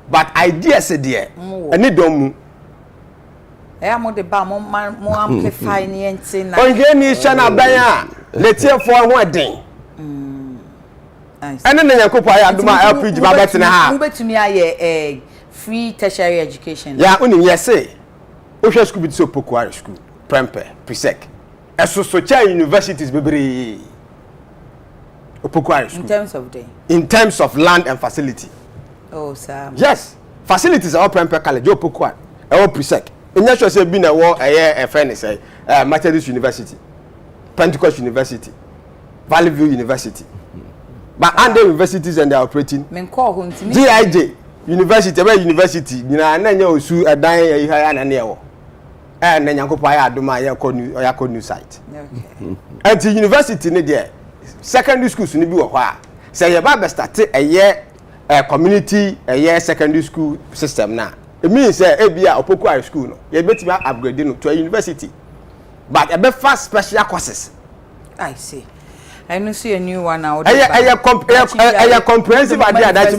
But idea say there. I need dump. I mo de ba mo amplify ni entin na. On gani chana baya. Let's hear for one thing. And then Yakopa Aduma LPG Babet na Mbe to me aye free tertiary education. Yeah, only yes say. Osha school be so pokuare school. Prempe, Presec. So universities bebre. Pokuare school. In terms of land and facility. Oh, sir. Yes. Facilities are all Prempe college, Pokuare. All Presec. In that say be na war a friend say Methodist University. Pentecost University. Valley View University. But under universities and they are operating. GIJ University, where university, you know, and then you sue a dying and near. And then you go buy a doma or new site. And the university, there, secondary schools in the Bill. Say your Bible started a year community, a year secondary school system now. It means a be a Opoku school. You better upgrading to a university. But a bit fast special courses. I see. I don't see a new one now. I comprehensive idea that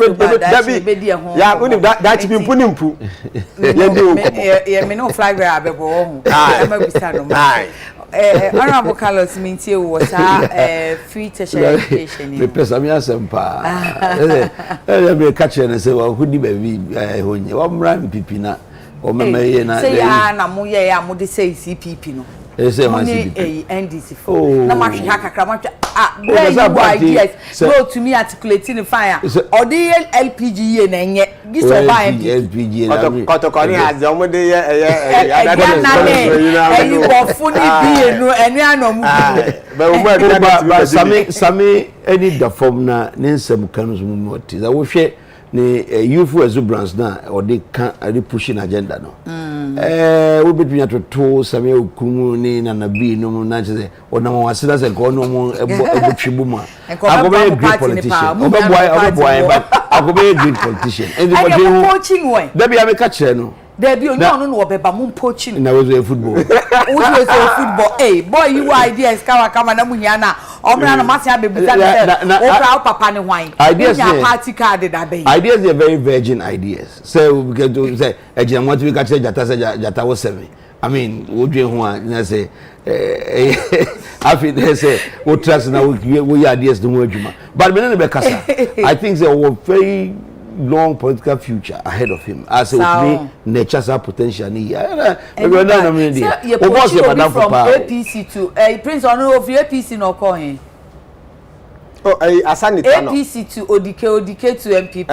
yeah, only that you put in poo. Yeah, me no flag where I be home. Honorable Carlos means you was free tertiary education. The person me asempa. Let me catch and say, well, who did baby? One ram pipina. Or me na. Say na mo ye ya mo de say CPP no. Say CPP. NDC for. Na ma hwe hakakra ma ideas go to me articulating fire or the LPG and enye this buy LPG kotokoni has omode you go funny be no enu anom same any da form na nsem kanu mu oti za wo hwe ne youthful exuberance na or they can pushing agenda no we between to same okumu ni na nabi no na che ona mo wasida se ko no mo ebotwibu ma agobe great politician oboy but agobe great politician and the coaching way da bia me ka kire no there be no obeba mo poaching na we football we football boy you ideas kama na munya na omra na mase abebuza na o papa ne hwan ideas party card da be ideas are very virgin ideas so we get to say ejina want we catch jata was 7 I mean wodwe ho a na say afi say we trust na we ideas do adwuma but me no be kasa I think they were very long political future ahead of him as it me nature's potential ni we don't know me dey o boss e madam from APC to Prince Onu of APC no call him Asanitano APC to Odike to MPP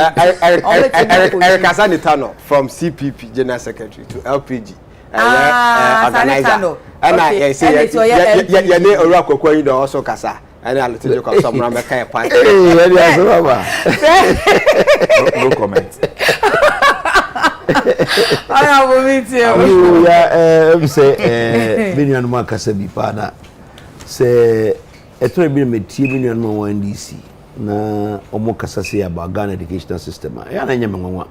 Eric Asanitano from CPP General Secretary to LPG organizer and I say ya ne ora kokwa yi do also kasa and I let you come somewhere make a point no comment I have meet you yeah say million ma kasa bi pa na say eto bi metie million ma wan DC na omo kasa say about Ghana educational system ya na nyame nwanwa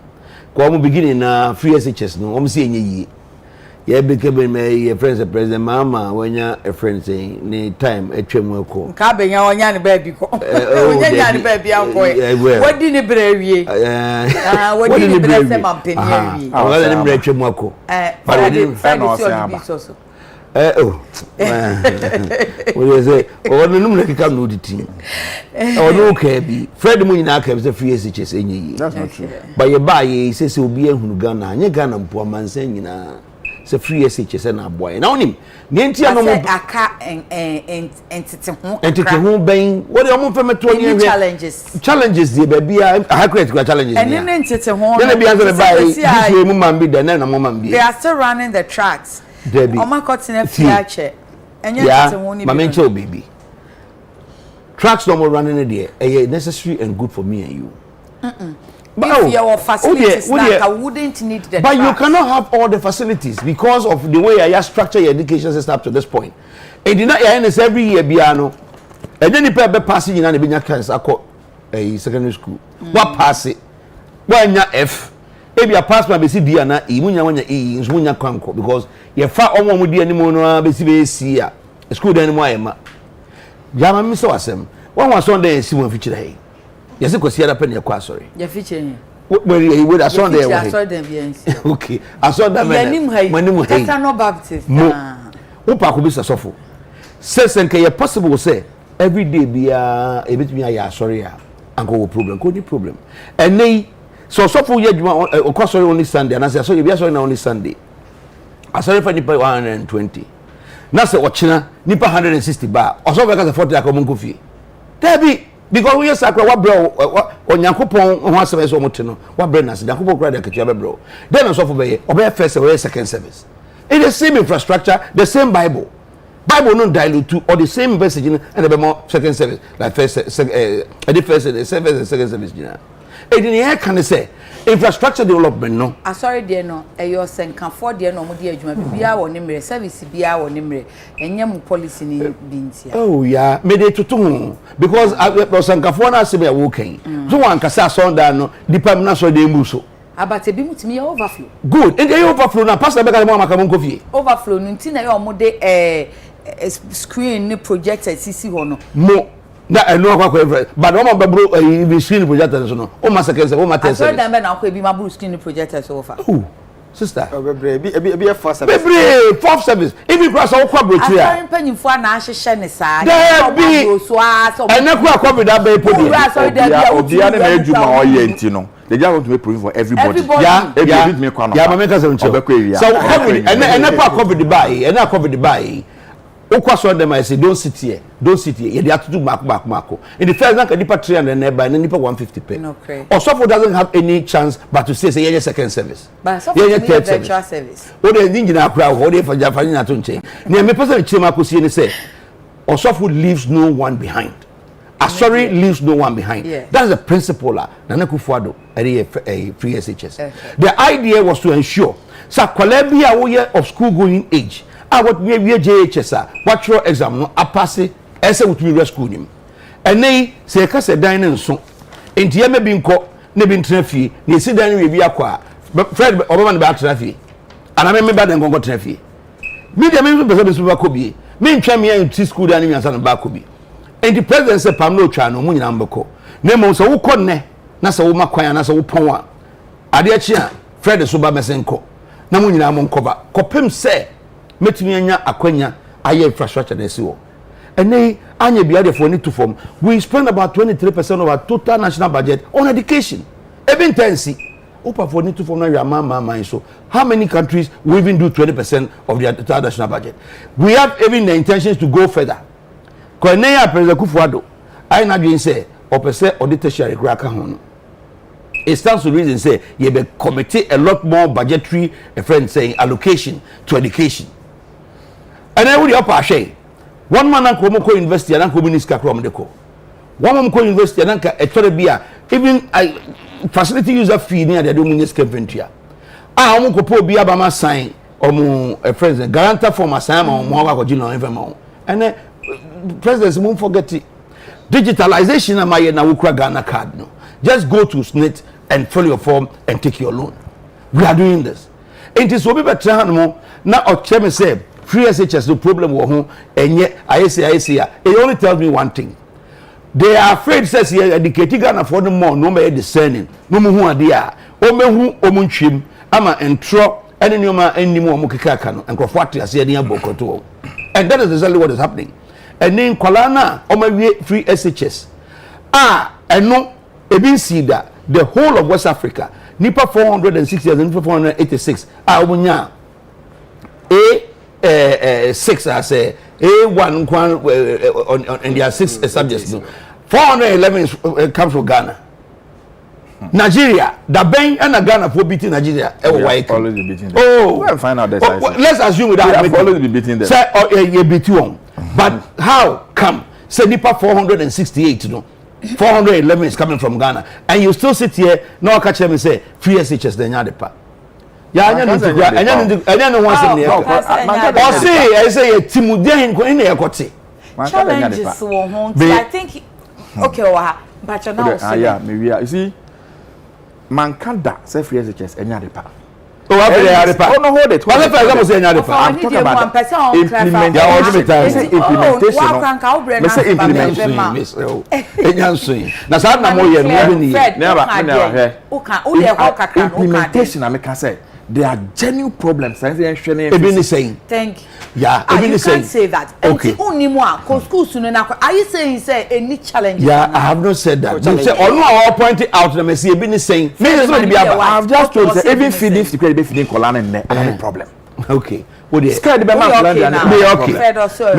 ko omo beginning na free SHS no omo say enye yi ya became my friends president mama wanya a friend saying ni time etwemu eko ka benya wanya ne baby ko wanya ne baby anko wadi ne brewie wadi ne bre se mampeni awie wadi ne bre etwemu eko we say o no num na kika no diti o no ka bi Fred mu nyina ka bi say free SHS enye yi that's not true but ye ba ye say obi ehunu Ghana anye Ghana mpo amansan nyina se free SHS na boy na onim ne ntia no mo aka entity ho ben what you mo meto ne challenges the baby a great challenges and ne entity ho na be answer by this mu man bi da na mo man bi they are still running the tracks Debbie o ma cotton future enye entity ho ni mama nche baby tracks no more running there necessary and good for me and you But your facilities now wouldn't need the but you cannot have all the facilities because of the way you structure your education system up to this point. And you know, every year piano. And then you pay passing in an a secondary school. What pass it? When you F, maybe a pass my BC D and E, when E is when you conquer because you're far on with the anymore, BC, a school anymore. Yama Miss Awesome. One was Sunday and see one feature day. Yes, because you had a penny of sorry. You're featuring where he would have saw there. I saw them, yes. Okay, I saw that when you were no Baptist. Who park will be so says and can possible say every day be a bit me sorry, and go problem, go problem. And they so for yet of course sorry only Sunday, and I said, so you be sorry only Sunday. I saw for Nipa 120. Now say what China, Nipa 160 bar, or so because the 40 like a monk there be. Because we are sacred, what bro, on Yakupon, one service or Motino, what Brennas, Yakupo credit at your bro. Then also for first or second service. It is the same infrastructure, the same Bible. Bible no dilute to or the same message and the more second service, like first, first and second service. And in the air can say infrastructure development no. I sorry dear no, your sen can afford dear no dear Jumia or Nimre, service Bia or Nimre, and Yamu policy beans. Oh, yeah, made it to two because I was an Cafona Sibia walking. So one Casa Sondano, the Pamnaso de Muso. About a bit to me overflow. Good, and they overflow now, Pastor Becca Coffee. Overflow, Nuntina or Mode screen projector CC Hono. More. That I know but all my bro screen projectors no o ma seconds o ma 10 seconds. So dem na ko be my screen projectors so far. Oh, sister. Be a first service. Be fourth service. Even cross all kwa bro tria. I panyimfo na ahyehyɛ ne saa. There be so aso. And na kwa be that be podi. Obia na adwuma oye enti no. They just want to make provision for everybody. Yeah, yeah. Yeah, mama ka say ncho. So COVID and na kwa COVID buy, and na COVID buy. Okwa so them I say don't sit here. You have to do back. In the first rank nipa 300 nearby and nipa 150 pay. Okay. Osofo doesn't have any chance but to say yeah second service. But Osofo yeah third service. O dey engineer crowd o dey for Japan na to nche. Na me person chema kosi ni say Osofo leaves no one behind. Asori leaves no one behind. Yeah. That's the principle Nana Akufo-Addo a free SHS. Okay. The idea was to ensure sa kwalabia wo year of school going age. What we JHS what your exam no apase ese with me school nim. Ene se ka se dan ne nso. Enti ye mebi nko ne bi ntena fie. Ne si dan we bi akwa. Fred Obama ne ba ntena fie. Ana me ba den gongo ntena fie. Me de me so be so ba ko bi. Me ntwa me an ti school dan ne nyansa no ba ko bi. And the president said, "Pam no chano, money number co." Nemo so who conne, Nasa Uma Quaya, Nasa Upon. Adekye, Fred the Suba Mesenko. Namuni Namon cover. Copim say, Metimiana Aquenya, aye infrastructure de CO. And they, Anya Biade for need to form. We spend about 23% of our total national budget on education. Even tensi. Opa for need to form your mama. So, how many countries will even do 20% of their total national budget? We have even the intentions to go further. Kwenye President Akufo-Addo, I na dream say, opese auditor share kraka hono. It stands to reason say, you be committee a lot more budgetary, a friend saying, allocation to education. And then we upper share. One man and Komoko University and Communist Kakrom Deco. One man University and Etorebia, even facility user fee near the Dominus Campentria. Ah, Omokopo Bia Bama sign, or a friend, guarantor for my Sam or Mowa Gino Evermore. And then presidents won't forget it. Digitalization am I na Ukra Ghana card no. Just go to SNIT and fill your form and take your loan. We are doing this. It is so be better now or say free SHS no problem wo ho enye I say it only tells me one thing. They are afraid says here educating Ghana for no more no be discerning. No mu hu ade a o mehu o mu ntwem ama entro ene nyoma ennim o mu kekaka no enkrofo ate ase ade abokoto. And that is exactly what is happening. And then Kwalana Omawie free SHS. And no Ebin Sida, the whole of West Africa, Nipa 460 and Nipa 486. Umunya A6 as a A1 and there are 6 subjects. 411 comes from Ghana. Nigeria, the bank and Ghana for beating Nigeria. Always be beating them. Oh, we'll find out that. Let's assume that we always be beating them. Say, you beat you. But how come? Say Nipa 468, no? 411 is coming from Ghana. And you still sit here, now catch them and say, free SHS, then you're the part. Yeah, I know once in the air. Or say, Timudia in Koine. Challenges, I think, okay, but you're now saying, yeah, maybe, you see, Mankanda, say free SHS, and you're the part. Oh, I no, hold it. What if I was saying I'm talking about implementation. There are genuine problems. Thank you. Yeah, you can't say that. Okay. Are you saying say any challenge? Yeah, I have not said that. You say all pointed out. Let me see. Ebini saying. I have just told you. Even feeding the credit feeding Kolana and no problem. Okay.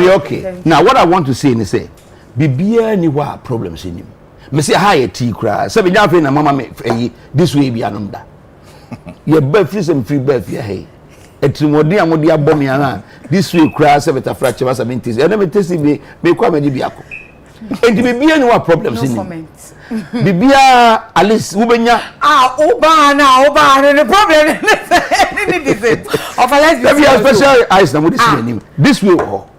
Okay. Now what I want to say is say, Bibia ni wa problems in him. Me say high tea cry. Say me na mama me this way be anumda. Your birth is free birth, yeah. Hey, it's more dear, more dear bomb, this week crash of a fracture was a mintis. And let me test me, make quite many biaco. And to be no problems in comments. Bibia Alice Ubenya. Oba, the problem. Of a lesbian special eyes, now this name. This will.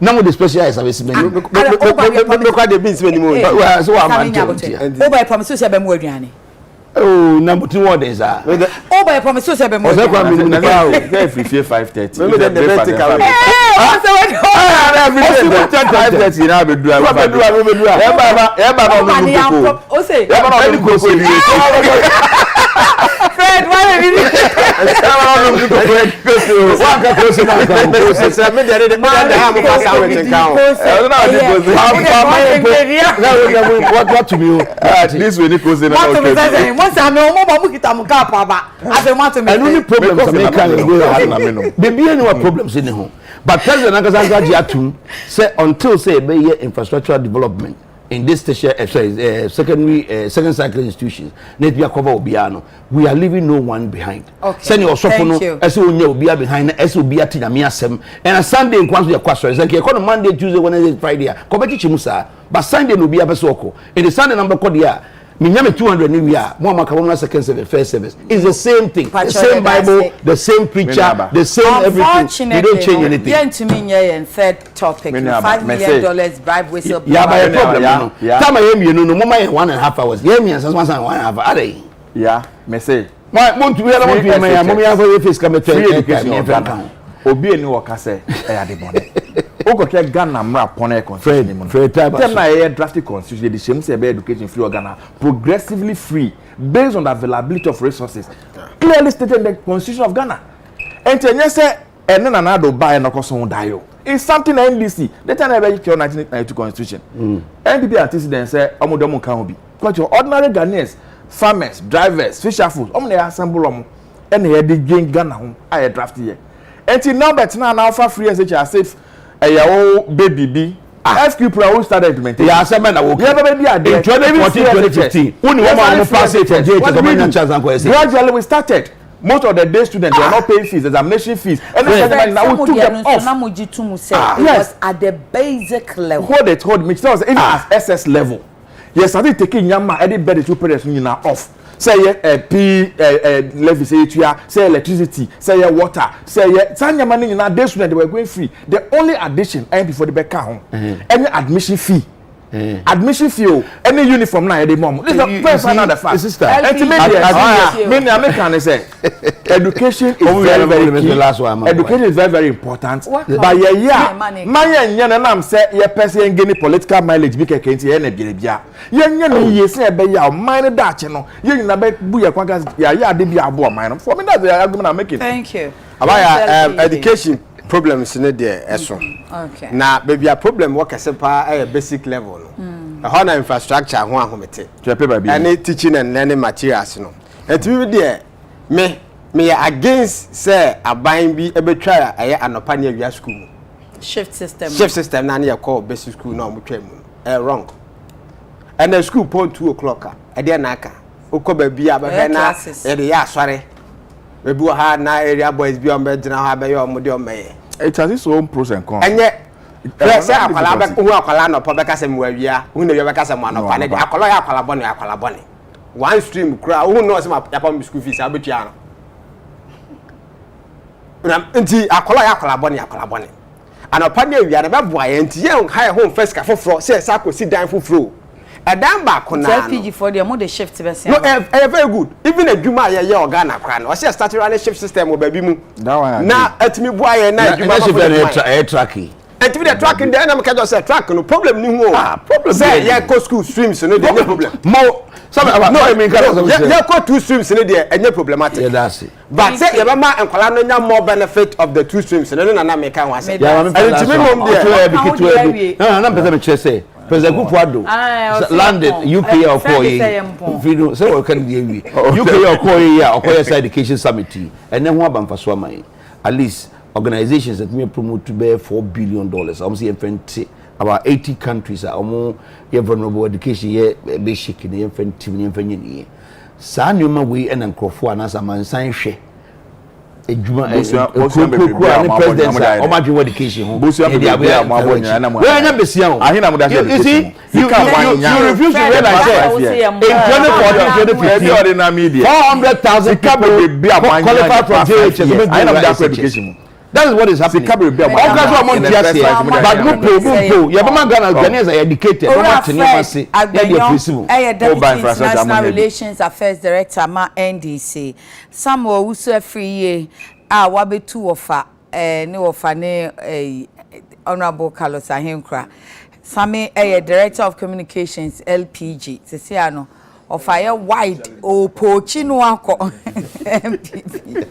Now the special eyes have been look at the beans anymore. So I'm over I promise you, Sabem. Oh, number 2 orders are. Oh, by promise to 7 more. 5:30. Maybe then the vertical. Every Fred, why are you? But President Nagasangaji Atum said until say infrastructural development in this second cycle institutions, we are leaving no one behind. Okay. Thank you. As you be behind, as you be at Tinamiasem, and a Sunday in Kwanzaa Quasar, like you Monday, Tuesday, Wednesday, Friday, Kobeti Musa, but Sunday will be a Besoko. In the Sunday number Kodia. Minyame 200 new year, more Macarona second service, first service. It's the same thing. The same Bible, the same preacher, the same everything. We don't change anything. Yeah, to me, and third topic, $5 million bribe whistle. Yeah, by a problem. Time I am, you know, no more 1.5 hours. Yeah, me and some 1.5 hours. Yeah, me say. Why won't we allow you? My mommy have a face come to education. Obi eni waka say e ya de bone okoke Ghana mra pon constitution Fred time na e drafted constitution the shame say education free Ghana progressively free based on the availability of resources clearly stated in the constitution of Ghana entenye say ene na na do buy na koso dayo it's something NDC the time e be 1992 constitution NPP antecedent say omodomo kan obi because your ordinary Ghanaians farmers drivers fisherfolk na assemble omo ene e dey gain Ghana ho a draft here. Until now, but now for free as safe a baby B. FQ Pro started implementing. Yeah, I mean, in 2014-2015, gradually we started. Most of the day students were not paying fees, examination fees, and now we took them off. It was at the basic level. Hold me. Even as SS level. Yes, I did taking Yama, Eddie Betty to pay now off. Say levy say electricity, say water, say sanya money in that day student they were going free. The only addition before the back home, any admission fee. Admission fee, any uniform now the mom. This is first another fact. American say education is very key. Education is very important. But yeah, my say your person gain political mileage be kekenti e na biebia. Ye say be ya mind that no. You na be buya kwanga ya de bia abo mind. For me that's the argument I'm making. Thank you. About education problems in there eso. Okay. Na baby a problem work sepa basic level no. How na infrastructure ho ahomete. Any teaching and learning materials no. And to be there me against say aban bi ebetwa aye anopa na awia school. Shift system na na call basic school na omtwa mu. Wrong. And the school point 2 o'clock. E dey na aka. Okoba bi abahwe na e dey asore. We bu ha na area boys bi on be gina ha be yo mo de o meye. It has its own pros and cons. Enye say akwala be hu akwala no po be ka se mwawia hu na yo be ka se mo anopa na akwala ya akwala bone one stream kura hu no se ma papa school fees abetua no na nti akwala ya akwala bone anopa na awia na be boa ye nti ye ha home first ka foforo say sa ko si dan foforo Adam back on PG for the mode shift best. No, very good. Even a Juma ye Ghana crown. I say started running shift system with baby mu. Now at me boy and now Juma air tracking. And to be the tracking then I'm can just say track no problem ni ho. Problem say yeah go school streams no dey problem. More some about no I mean yeah go two streams no dey any problematic. Yeah that's it. But say you ma enkwala no nya more benefit of the two streams no na make kan wan say. Yeah and to me mom there. No na person me say President Kufuado landed UK or Koye. So what can you UK or Koye or Koye Education Summit and then what for Swama at least organizations that may promote to bear $4 billion. I'm saying about 80 countries are more vulnerable education here be shaking the infant TV. Sanuma we and Uncrofu and as a man sign share. Ejuma president o ma dwe education ho we anya besia ho ahina muda you see you refuse to realize in 2014-2015 media 400,000 people qualified from JHS ahina muda education. That is what is happening. But Ghanaians are educated. International Relations Affairs Director ma NDC. Some who so free year wabe two offer ne offer ne Honorable Carlos Ahenkra. Some Director of Communications LPG. Sesiano fire wide o pochi no akọ MPP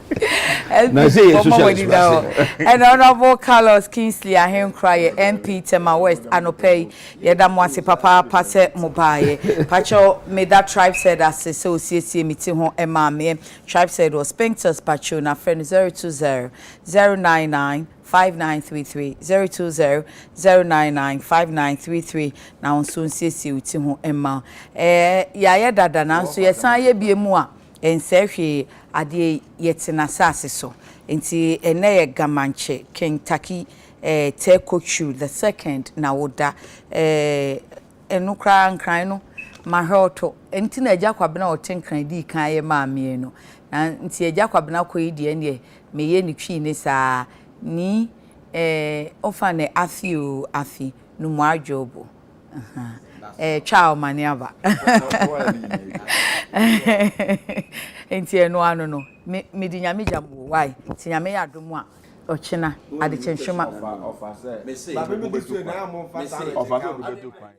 na say social and honorable Carlos Kingsley Ahenkra MP Tema West anopay yedamwase papa pase mobaye pacho me that tribe said as so CC meeting ho emame tribe said was Spinkters pacho na friend 020 099 5933 020 099 5933 na onso nsiesie uti ho emma ya dada na nso yesan ye biemu a ensehwe ade yetena sase so enti ene ye gamanche Kentucky Tekochu the second na woda enukra nkran no mahoto enti na agya kwabena otenkran di kan ye maame no na enti agya kwabena koyi de ne meye ne twi ne saa ni ofa ne afi no mu adwobo child maniaba enti eno ano no me di nyame jambo why ti nyame yadomu a ochina Adekye Nsroma ofa say ba be me di so na am ofa say ofa so do kwan